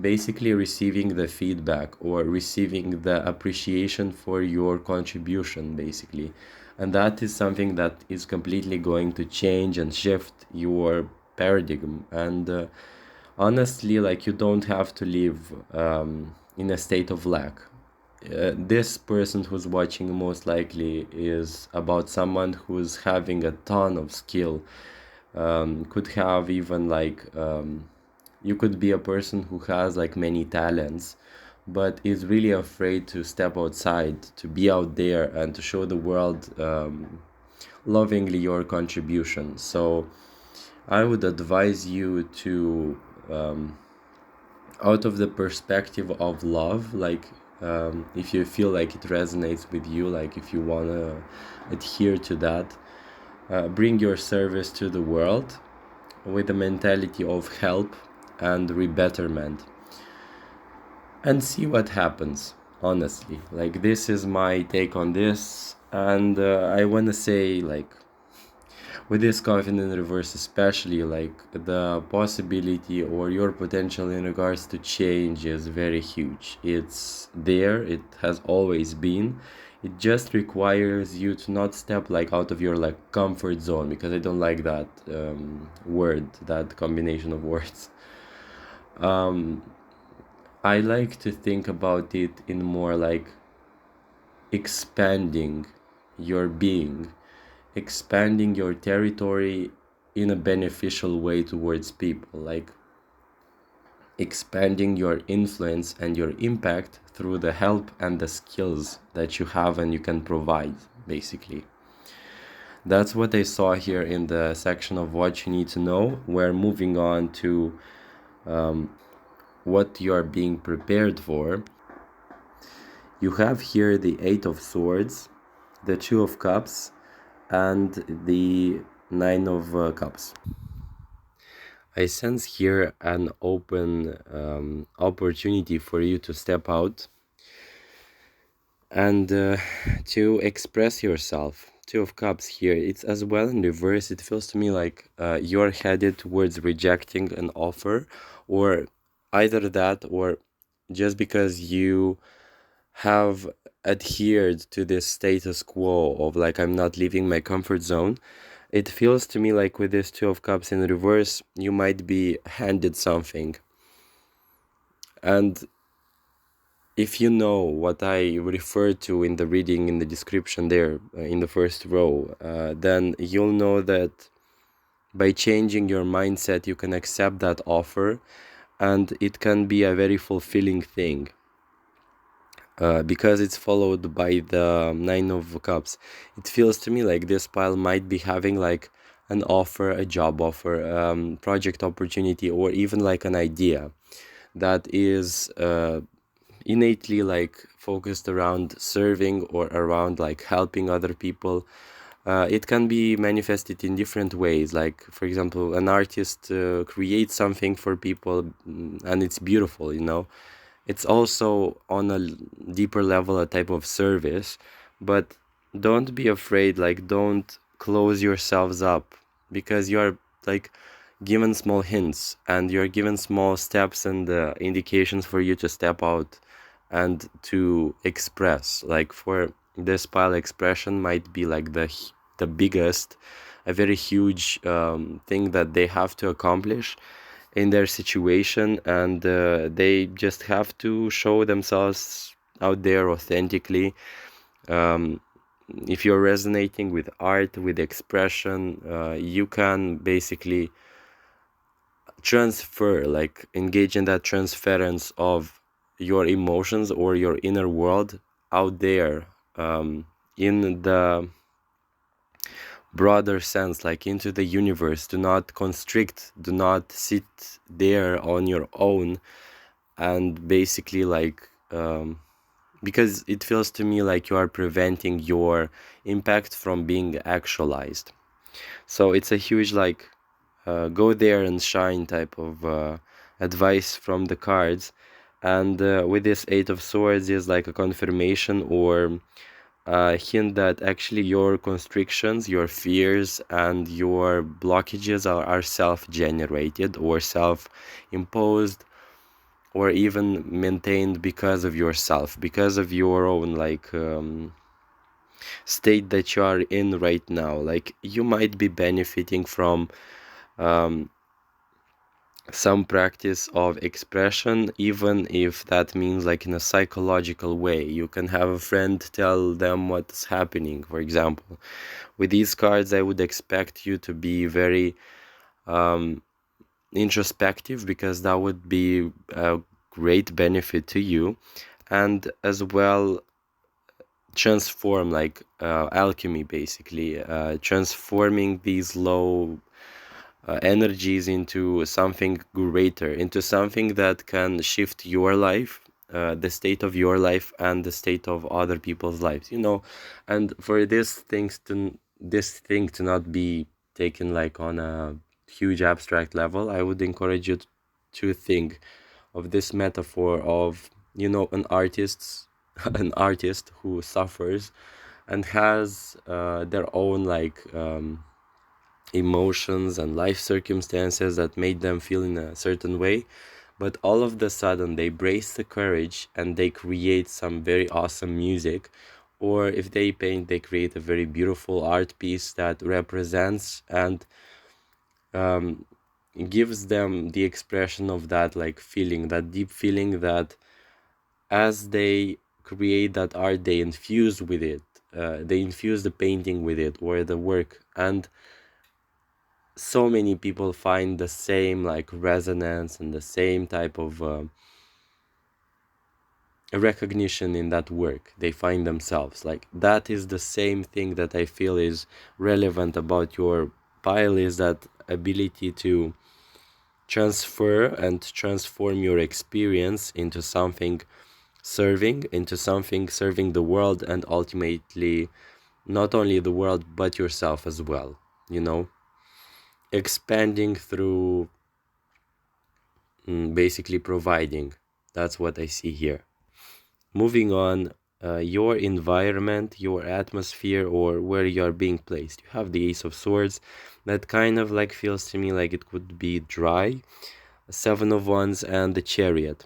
basically receiving the feedback or receiving the appreciation for your contribution, basically. And that is something that is completely going to change and shift your paradigm. And honestly, like, you don't have to live in a state of lack. This person who's watching most likely is about someone who's having a ton of skill, could have even like you could be a person who has like many talents, but is really afraid to step outside, to be out there, and to show the world lovingly your contribution. So I would advise you to, out of the perspective of love, like, if you feel like it resonates with you, like if you want to adhere to that, bring your service to the world with a mentality of help and rebetterment, and see what happens. Honestly, like, this is my take on this. And I want to say, like, with this coffin in reverse especially, like, the possibility or your potential in regards to change is very huge. It's there, it has always been. It just requires you to not step like out of your like comfort zone, because I don't like that word, that combination of words. I like to think about it in more like expanding your being, expanding your territory in a beneficial way towards people, like expanding your influence and your impact through the help and the skills that you have and you can provide, basically. That's what I saw here in the section of what you need to know. We're moving on to what you are being prepared for. You have here the Eight of Swords, the Two of Cups, and the Nine of Cups. I sense here an open opportunity for you to step out and to express yourself. Two of Cups here, it's as well in reverse. It feels to me like you're headed towards rejecting an offer, or either that, or just because you have adhered to this status quo of like, I'm not leaving my comfort zone. It feels to me like with this Two of Cups in reverse, you might be handed something. And if you know what I referred to in the reading, in the description there, in the first row, then you'll know that by changing your mindset, you can accept that offer, and it can be a very fulfilling thing. Because it's followed by the Nine of Cups. It feels to me like this pile might be having like an offer, a job offer, project opportunity, or even like an idea that is innately like focused around serving or around like helping other people. It can be manifested in different ways. Like, for example, an artist creates something for people, and it's beautiful, you know. It's also on a deeper level a type of service, but don't be afraid, like, don't close yourselves up, because you're like given small hints and you're given small steps and indications for you to step out and to express. Like, for this pile, expression might be like the biggest, a very huge thing that they have to accomplish in their situation, and they just have to show themselves out there authentically. um, if you're resonating with art, with expression, you can basically transfer, like engage in that transference of your emotions or your inner world out there in the broader sense, like into the universe. Do not constrict, do not sit there on your own and basically like because it feels to me like you are preventing your impact from being actualized. So it's a huge like go there and shine type of advice from the cards. And with this Eight of Swords is like a confirmation or a hint that actually your constrictions, your fears, and your blockages are self-generated or self-imposed or even maintained because of yourself, because of your own like state that you are in right now. Like you might be benefiting from um, some practice of expression, even if that means like in a psychological way. You can have a friend tell them what's happening, for example. With these cards, I would expect you to be very introspective, because that would be a great benefit to you, and as well transform like alchemy, basically transforming these low energies into something greater, into something that can shift your life, the state of your life and the state of other people's lives, you know. And for this thing to not be taken like on a huge abstract level, I would encourage you to think of this metaphor of, you know, an artist an artist who suffers and has their own like emotions and life circumstances that made them feel in a certain way, but all of the sudden they brace the courage and they create some very awesome music. Or if they paint, they create a very beautiful art piece that represents and gives them the expression of that like feeling, that deep feeling, that as they create that art, they infuse with it, they infuse the painting with it or the work. And so many people find the same like resonance and the same type of recognition in that work. They find themselves like that. Is the same thing that I feel is relevant about your pile, is that ability to transfer and transform your experience into something serving, into something serving the world, and ultimately not only the world but yourself as well, you know, expanding through basically providing. That's what I see here. Moving on, your environment, your atmosphere, or where you are being placed. You have the Ace of Swords. That kind of like feels to me like it could be dry. Seven of Wands and the Chariot.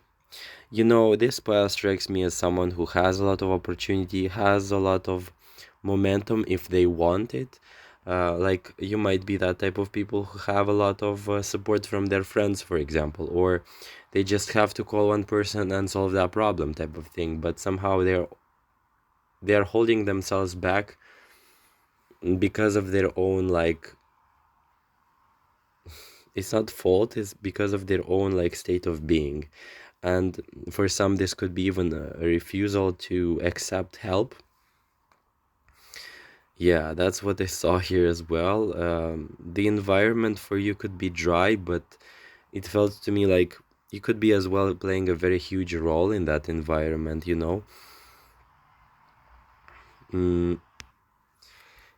You know, this pile strikes me as someone who has a lot of opportunity, has a lot of momentum if they want it. Like you might be that type of people who have a lot of support from their friends, for example, or they just have to call one person and solve that problem type of thing. But somehow they're holding themselves back because of their own like, it's not fault, it's because of their own like state of being. And for some, this could be even a refusal to accept help. Yeah, that's what I saw here as well. The environment for you could be dry, but it felt to me like you could be as well playing a very huge role in that environment, you know? Mm,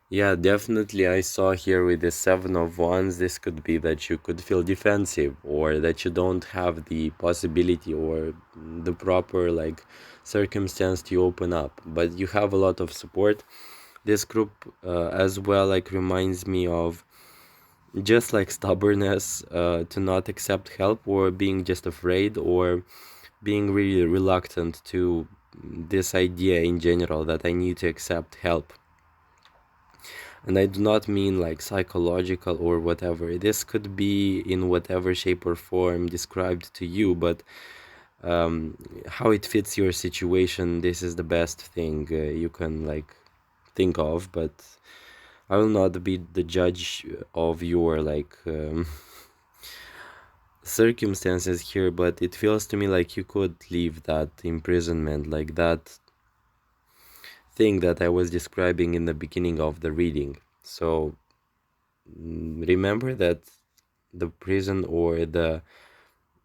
yeah, definitely. I saw here with the Seven of Wands, this could be that you could feel defensive or that you don't have the possibility or the proper like circumstance to open up, but you have a lot of support. This group as well like reminds me of just like stubbornness, to not accept help, or being just afraid, or being really reluctant to this idea in general that I need to accept help. And I do not mean like psychological or whatever. This could be in whatever shape or form described to you, but how it fits your situation, this is the best thing you can like think of. But I will not be the judge of your like circumstances here, but it feels to me like you could leave that imprisonment, like that thing that I was describing in the beginning of the reading. So remember that the prison or the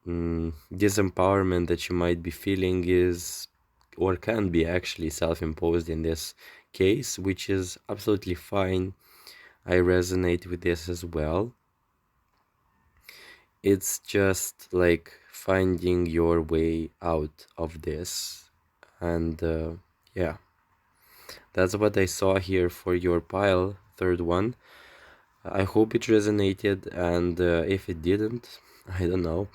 disempowerment that you might be feeling is or can be actually self-imposed in this case, which is absolutely fine. I resonate with this as well. It's just like finding your way out of this. And yeah, that's what I saw here for your pile, third one. I hope it resonated, and if it didn't, I don't know.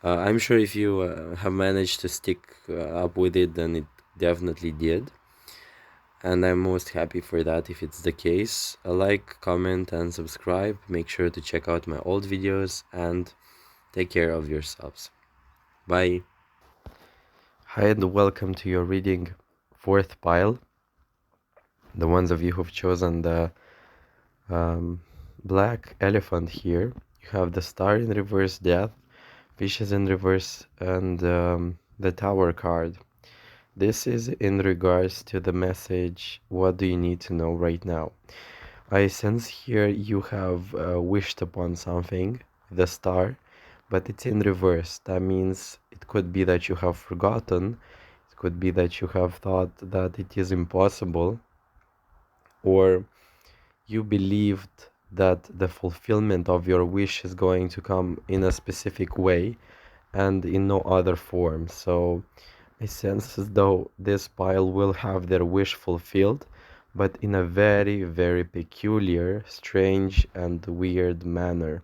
I'm sure if you have managed to stick up with it, then it definitely did. And I'm most happy for that if it's the case. Like, comment, and subscribe. Make sure to check out my old videos and take care of yourselves. Bye. Hi, and welcome to your reading fourth pile. The ones of you who've chosen the black elephant here. You have the star in reverse, death, fishes in reverse, and the tower card. This is in regards to the message, what do you need to know right now? I sense here you have wished upon something, the star, but it's in reverse. That means it could be that you have forgotten, it could be that you have thought that it is impossible, or you believed that the fulfillment of your wish is going to come in a specific way and in no other form. So I sense as though this pile will have their wish fulfilled, but in a very, very peculiar, strange, and weird manner.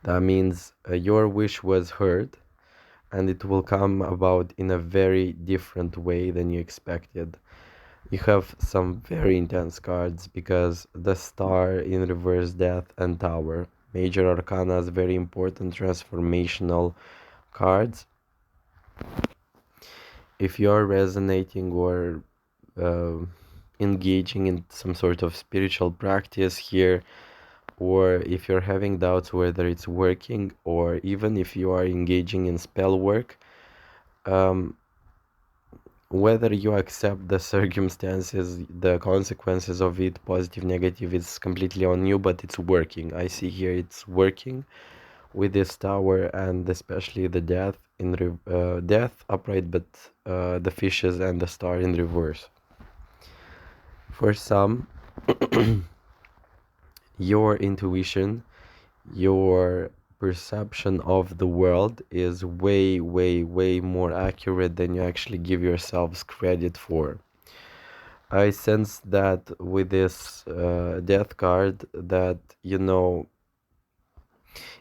That means your wish was heard, and it will come about in a very different way than you expected. You have some very intense cards because the star in reverse, death, and tower. Major arcana is very important transformational cards. If you're resonating or uh, engaging in some sort of spiritual practice here, or if you're having doubts whether it's working, or even if you are engaging in spell work, um, whether you accept the circumstances, the consequences of it, positive, negative, it's completely on you, but it's working. I see here it's working with this tower, and especially the death in death upright, but the fishes and the star in reverse. For some, your intuition, your perception of the world is way, way, way more accurate than you actually give yourselves credit for. I sense that with this death card that,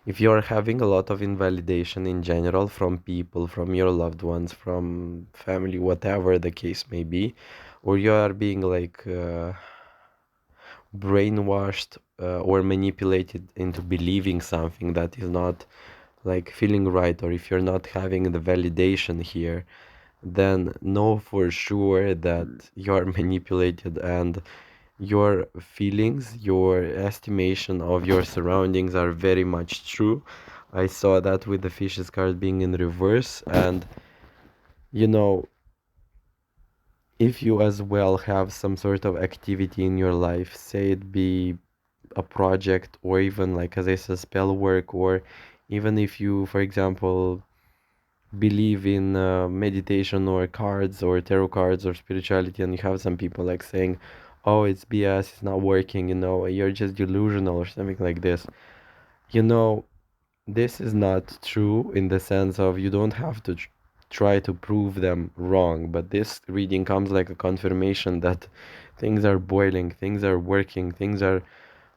if you're having a lot of invalidation in general from people, from your loved ones, from family, whatever the case may be, or you are being like brainwashed or manipulated into believing something that is not like feeling right, or if you're not having the validation here, then know for sure that you're manipulated, and your feelings, your estimation of your surroundings are very much true. I saw that with the fishes card being in reverse, and you know, if you as well have some sort of activity in your life, say it be a project, or even like as I said, spell work, or even if you, for example, believe in meditation or cards or tarot cards or spirituality, and you have some people like saying, oh, it's BS, it's not working, you're just delusional or something like this. you know this is not true in the sense of you don't have to try to prove them wrong, but this reading comes like a confirmation that things are boiling, things are working, things are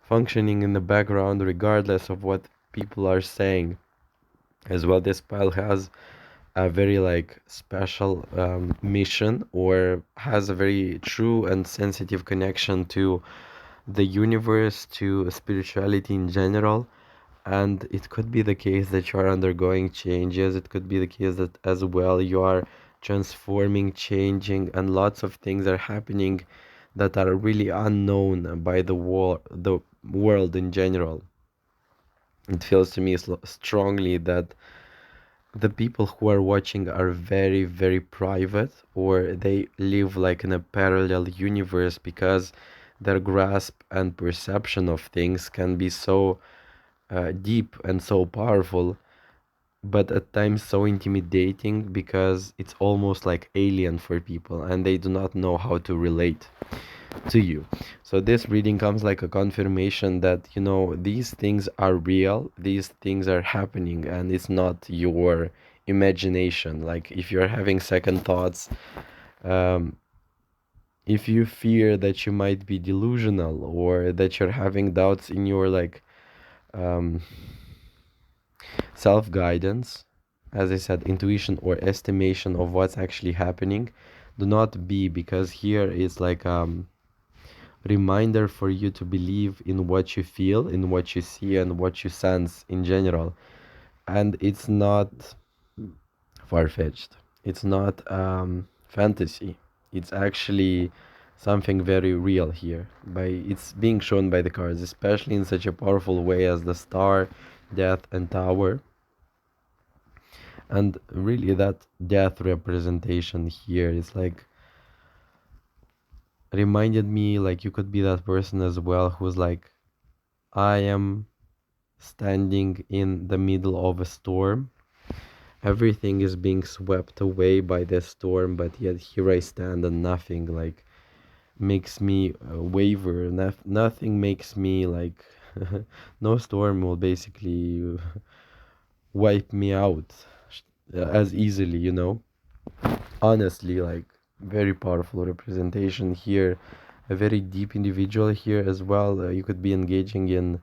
functioning in the background regardless of what people are saying. As well, this pile has a very like special mission, or has a very true and sensitive connection to the universe, to spirituality in general. And it could be the case that you are undergoing changes, it could be the case that as well you are transforming, changing, and lots of things are happening that are really unknown by the world in general. It feels to me strongly that the people who are watching are very, very private, or they live like in a parallel universe, because their grasp and perception of things can be so deep and so powerful, but at times so intimidating, because it's almost like alien for people and they do not know how to relate to you. So this reading comes like a confirmation that, these things are real, these things are happening, and it's not your imagination. Like if you're having second thoughts, um, if you fear that you might be delusional, or that you're having doubts in your like um, self-guidance, as I said, intuition or estimation of what's actually happening, do not be, because here is like reminder for you to believe in what you feel, in what you see, and what you sense in general. And it's not far-fetched. It's not fantasy. It's actually something very real here. It's being shown by the cards, especially in such a powerful way as the Star, Death, and Tower. And really, that death representation here is like reminded me, like you could be that person as well who's like, I am standing in the middle of a storm. Everything is being swept away by the storm, but yet here I stand, and nothing like makes me waver. Nothing makes me like no storm will basically wipe me out as easily, honestly. Like very powerful representation here, a very deep individual here as well. You could be engaging in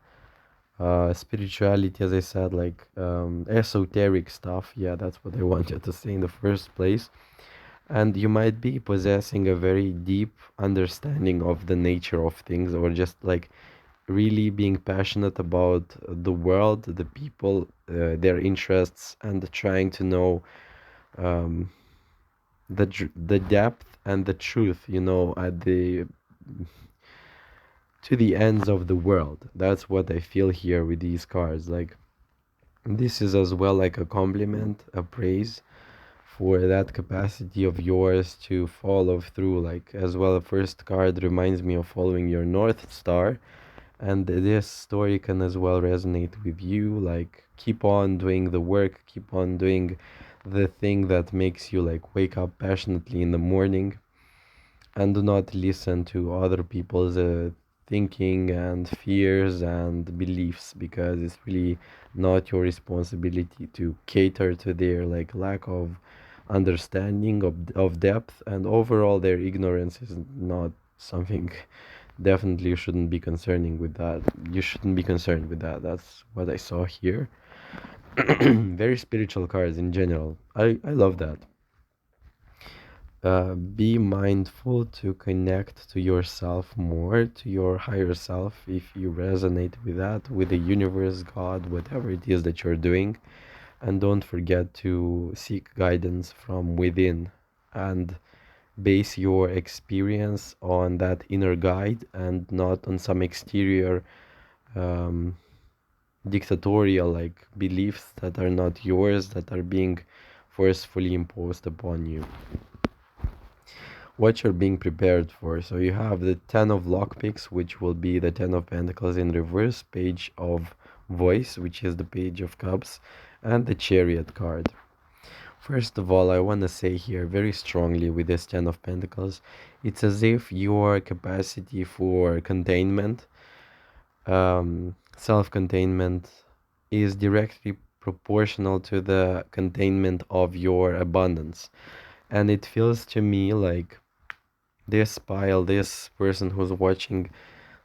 spirituality, as I said, like esoteric stuff. Yeah, that's what I wanted to say in the first place. And you might be possessing a very deep understanding of the nature of things, or just like really being passionate about the world, the people, their interests, and trying to know um, the depth and the truth, at the to the ends of the world. That's what I feel here with these cards. Like this is as well like a compliment, a praise for that capacity of yours to follow through. Like as well, the first card reminds me of following your North Star, and this story can as well resonate with you. Like keep on doing the work, keep on doing the thing that makes you like wake up passionately in the morning, and do not listen to other people's thinking and fears and beliefs, because it's really not your responsibility to cater to their like lack of understanding of depth, and overall their ignorance is not something. Definitely you shouldn't be concerning with that. You shouldn't be concerned with that. That's what I saw here. Very spiritual cards in general. I love that. Be mindful to connect to yourself more, to your higher self, if you resonate with that, with the universe, God, whatever it is that you're doing. And don't forget to seek guidance from within, and base your experience on that inner guide, and not on some exterior um, dictatorial like beliefs that are not yours, that are being forcefully imposed upon you. What you're being prepared for. So you have the 10 of lockpicks, which will be the 10 of pentacles in reverse, page of voice, which is the page of cups, and the chariot card. First of all, I want to say here very strongly with this 10 of pentacles, it's as if your capacity for containment, self-containment, is directly proportional to the containment of your abundance. And it feels to me like this pile, this person who's watching,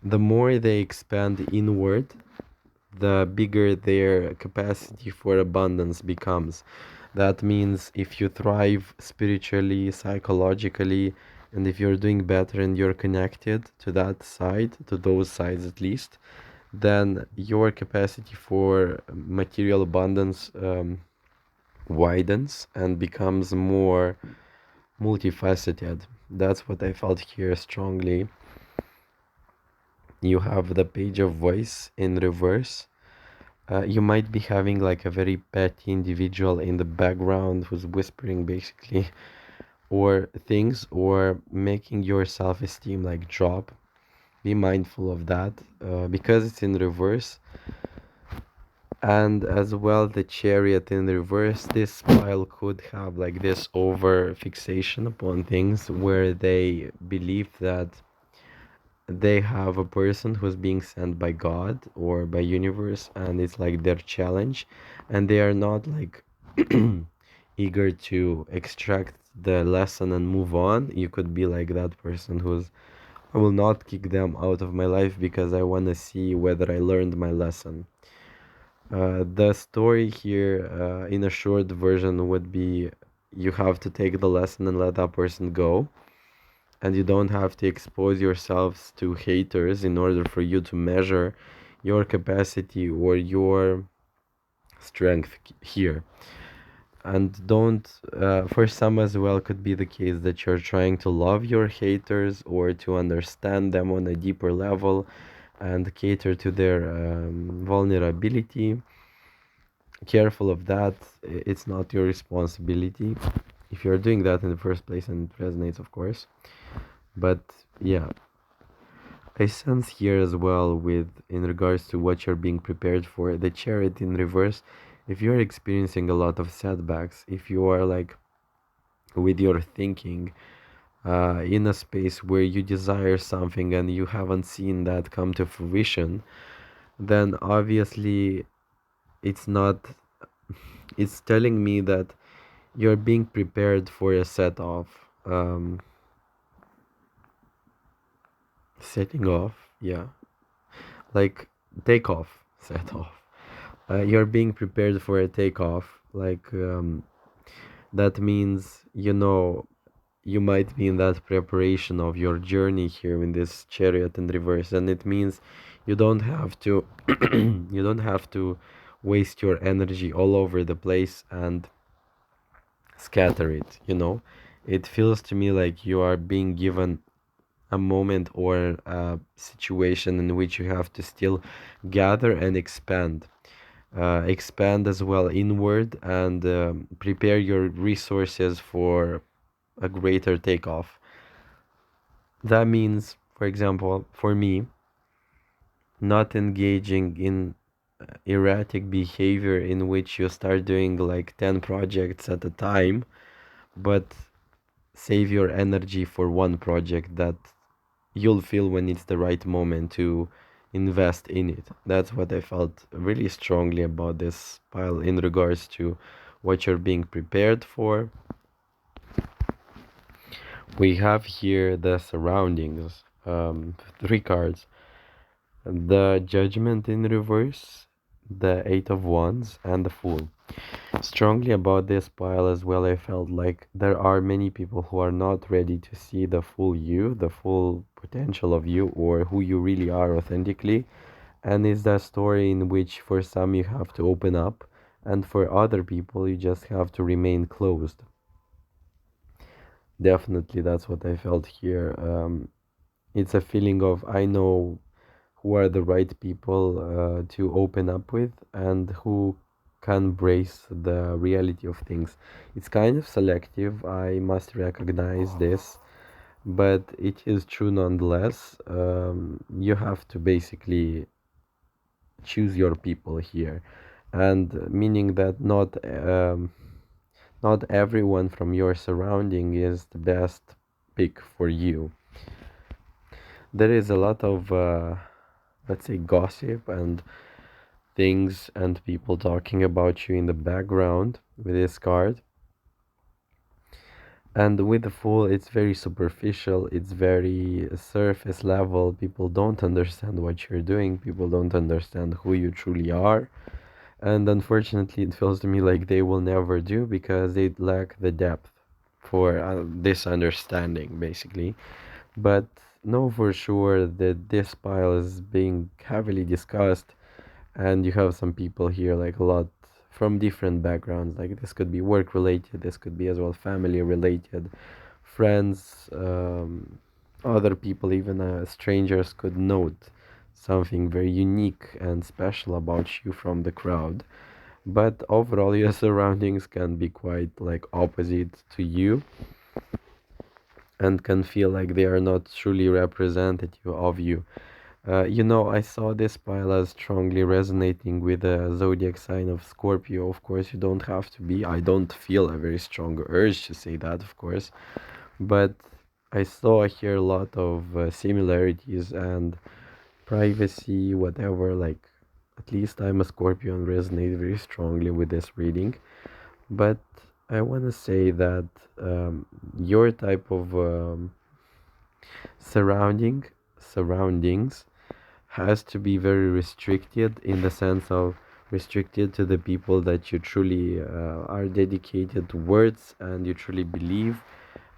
the more they expand inward, the bigger their capacity for abundance becomes. That means if you thrive spiritually, psychologically, and if you're doing better and you're connected to that side, to those sides at least, then your capacity for material abundance widens and becomes more multifaceted. That's what I felt here strongly. You have the page of voice in reverse, You might be having like a very petty individual in the background who's whispering basically or things or making your self-esteem like drop. Be mindful of that because it's in reverse. And as well, the chariot in reverse, this pile could have like this over fixation upon things where they believe that they have a person who's being sent by God or by universe, and it's like their challenge, and they are not like eager to extract the lesson and move on. You could be like that person who's, I will not kick them out of my life because I want to see whether I learned my lesson. The story here, in a short version, would be you have to take the lesson and let that person go, and you don't have to expose yourselves to haters in order for you to measure your capacity or your strength here. And don't, for some as well, could be the case that you're trying to love your haters or to understand them on a deeper level and cater to their vulnerability. Careful of that. It's not your responsibility if you're doing that in the first place, and it resonates, of course. But yeah, I sense here as well with in regards to what you're being prepared for, the chariot in reverse. If you're experiencing a lot of setbacks, if you are like with your thinking in a space where you desire something and you haven't seen that come to fruition, then obviously it's not, it's telling me that you're being prepared for a set of um, setting off, yeah, like takeoff, set off. You're being prepared for a takeoff, like that means you might be in that preparation of your journey here in this chariot in reverse, and it means you don't have to you don't have to waste your energy all over the place and scatter it. It feels to me like you are being given a moment or a situation in which you have to still gather and expand as well inward and prepare your resources for a greater takeoff. That means, for example, for me, not engaging in erratic behavior in which you start doing like 10 projects at a time, but save your energy for one project that you'll feel when it's the right moment to invest in it. That's what I felt really strongly about this pile in regards to what you're being prepared for. We have here the surroundings, three cards. The Judgment in reverse, the Eight of Wands, and the Fool. Strongly about this pile as well, I felt like there are many people who are not ready to see the full you, the full potential of you, or who you really are authentically. And it's that story in which for some you have to open up, and for other people you just have to remain closed. Definitely, that's what I felt here. It's a feeling of I know who are the right people to open up with and who can brace the reality of things. It's kind of selective, I must recognize this, but it is true nonetheless. You have to basically choose your people here, and meaning that not everyone from your surrounding is the best pick for you. There is a lot of let's say gossip and things and people talking about you in the background with this card. And with the Fool, it's very superficial, it's very surface level. People don't understand what you're doing, people don't understand who you truly are. And unfortunately, it feels to me like they will never do because they lack the depth for this understanding, basically. But know for sure that this pile is being heavily discussed, and you have some people here, like a lot from different backgrounds. Like this could be work related, this could be as well family related, friends, other people, even strangers could note something very unique and special about you from the crowd. But overall, your surroundings can be quite like opposite to you and can feel like they are not truly representative of you. I saw this pile as strongly resonating with the zodiac sign of Scorpio. Of course, you don't have to be. I don't feel a very strong urge to say that, of course, but I saw here a lot of similarities and privacy, whatever. Like, at least I'm a Scorpio and resonate very strongly with this reading. But I want to say that your type of surroundings has to be very restricted, in the sense of restricted to the people that you truly are dedicated towards and you truly believe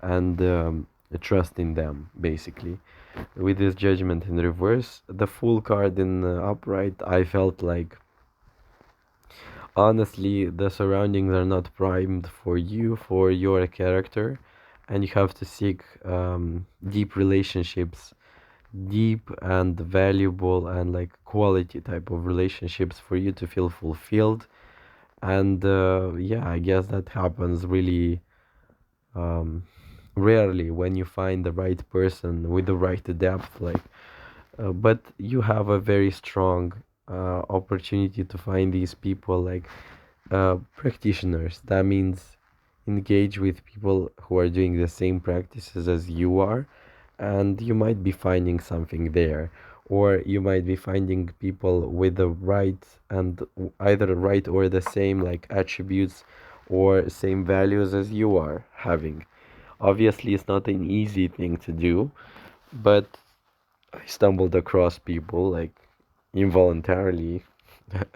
and trust in them, basically. With this Judgment in reverse, the Fool card in upright, I felt like honestly the surroundings are not primed for you, for your character, and you have to seek deep relationships, deep and valuable and like quality type of relationships for you to feel fulfilled. And yeah, I guess that happens really um, rarely when you find the right person with the right depth, like but you have a very strong opportunity to find these people, like practitioners. That means engage with people who are doing the same practices as you are, and you might be finding something there, or you might be finding people with the right and either right or the same like attributes or same values as you are having. Obviously, it's not an easy thing to do, but I stumbled across people like involuntarily,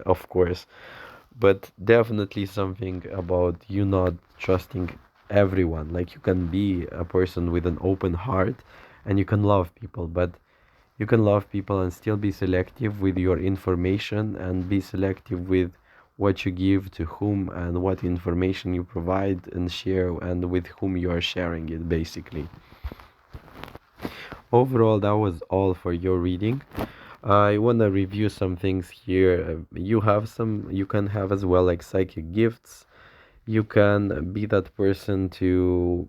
of course, but definitely something about you not trusting everyone. Like, you can be a person with an open heart and you can love people, but you can love people and still be selective with your information and be selective with what you give to whom and what information you provide and share and with whom you are sharing it, basically. Overall, that was all for your reading. I want to review some things here. You can have as well like psychic gifts. You can be that person to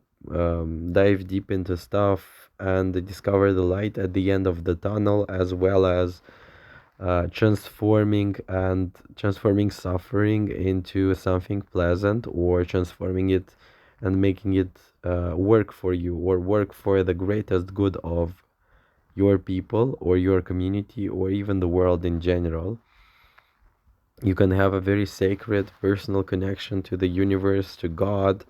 dive deep into stuff and discover the light at the end of the tunnel, as well as transforming suffering into something pleasant, or transforming it and making it work for you or work for the greatest good of your people or your community or even the world in general. You can have a very sacred personal connection to the universe, to God,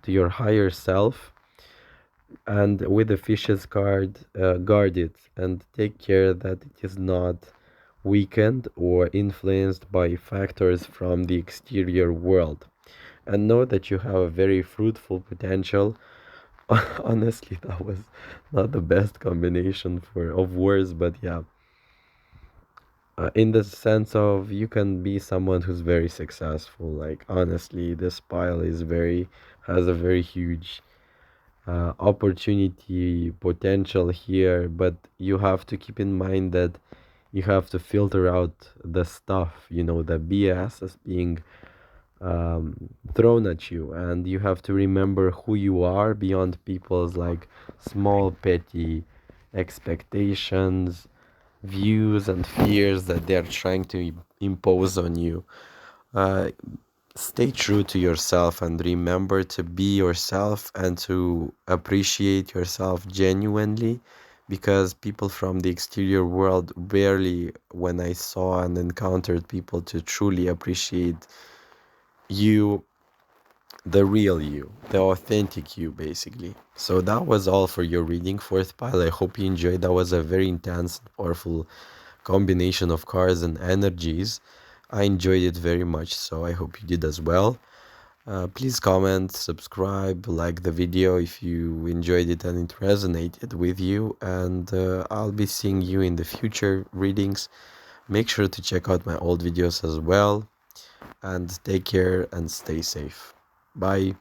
to your higher self. And with the fishes card, guard it and take care that it is not weakened or influenced by factors from the exterior world. And know that you have a very fruitful potential. Honestly, that was not the best combination for of words, but yeah, in the sense of you can be someone who's very successful. Like, honestly, this pile is very has a very huge opportunity potential here, but you have to keep in mind that you have to filter out the stuff, the BS is being thrown at you, and you have to remember who you are beyond people's like small petty expectations, views and fears that they're trying to impose on you. uh, Stay true to yourself and remember to be yourself and to appreciate yourself genuinely, because people from the exterior world rarely, when I saw and encountered people to truly appreciate you, the real you, the authentic you, basically. So that was all for your reading, fourth pile. I hope you enjoyed. That was a very intense, powerful combination of cards and energies. I enjoyed it very much, so I hope you did as well. Please comment, subscribe, like the video if you enjoyed it and it resonated with you. And I'll be seeing you in the future readings. Make sure to check out my old videos as well. And take care and stay safe. Bye.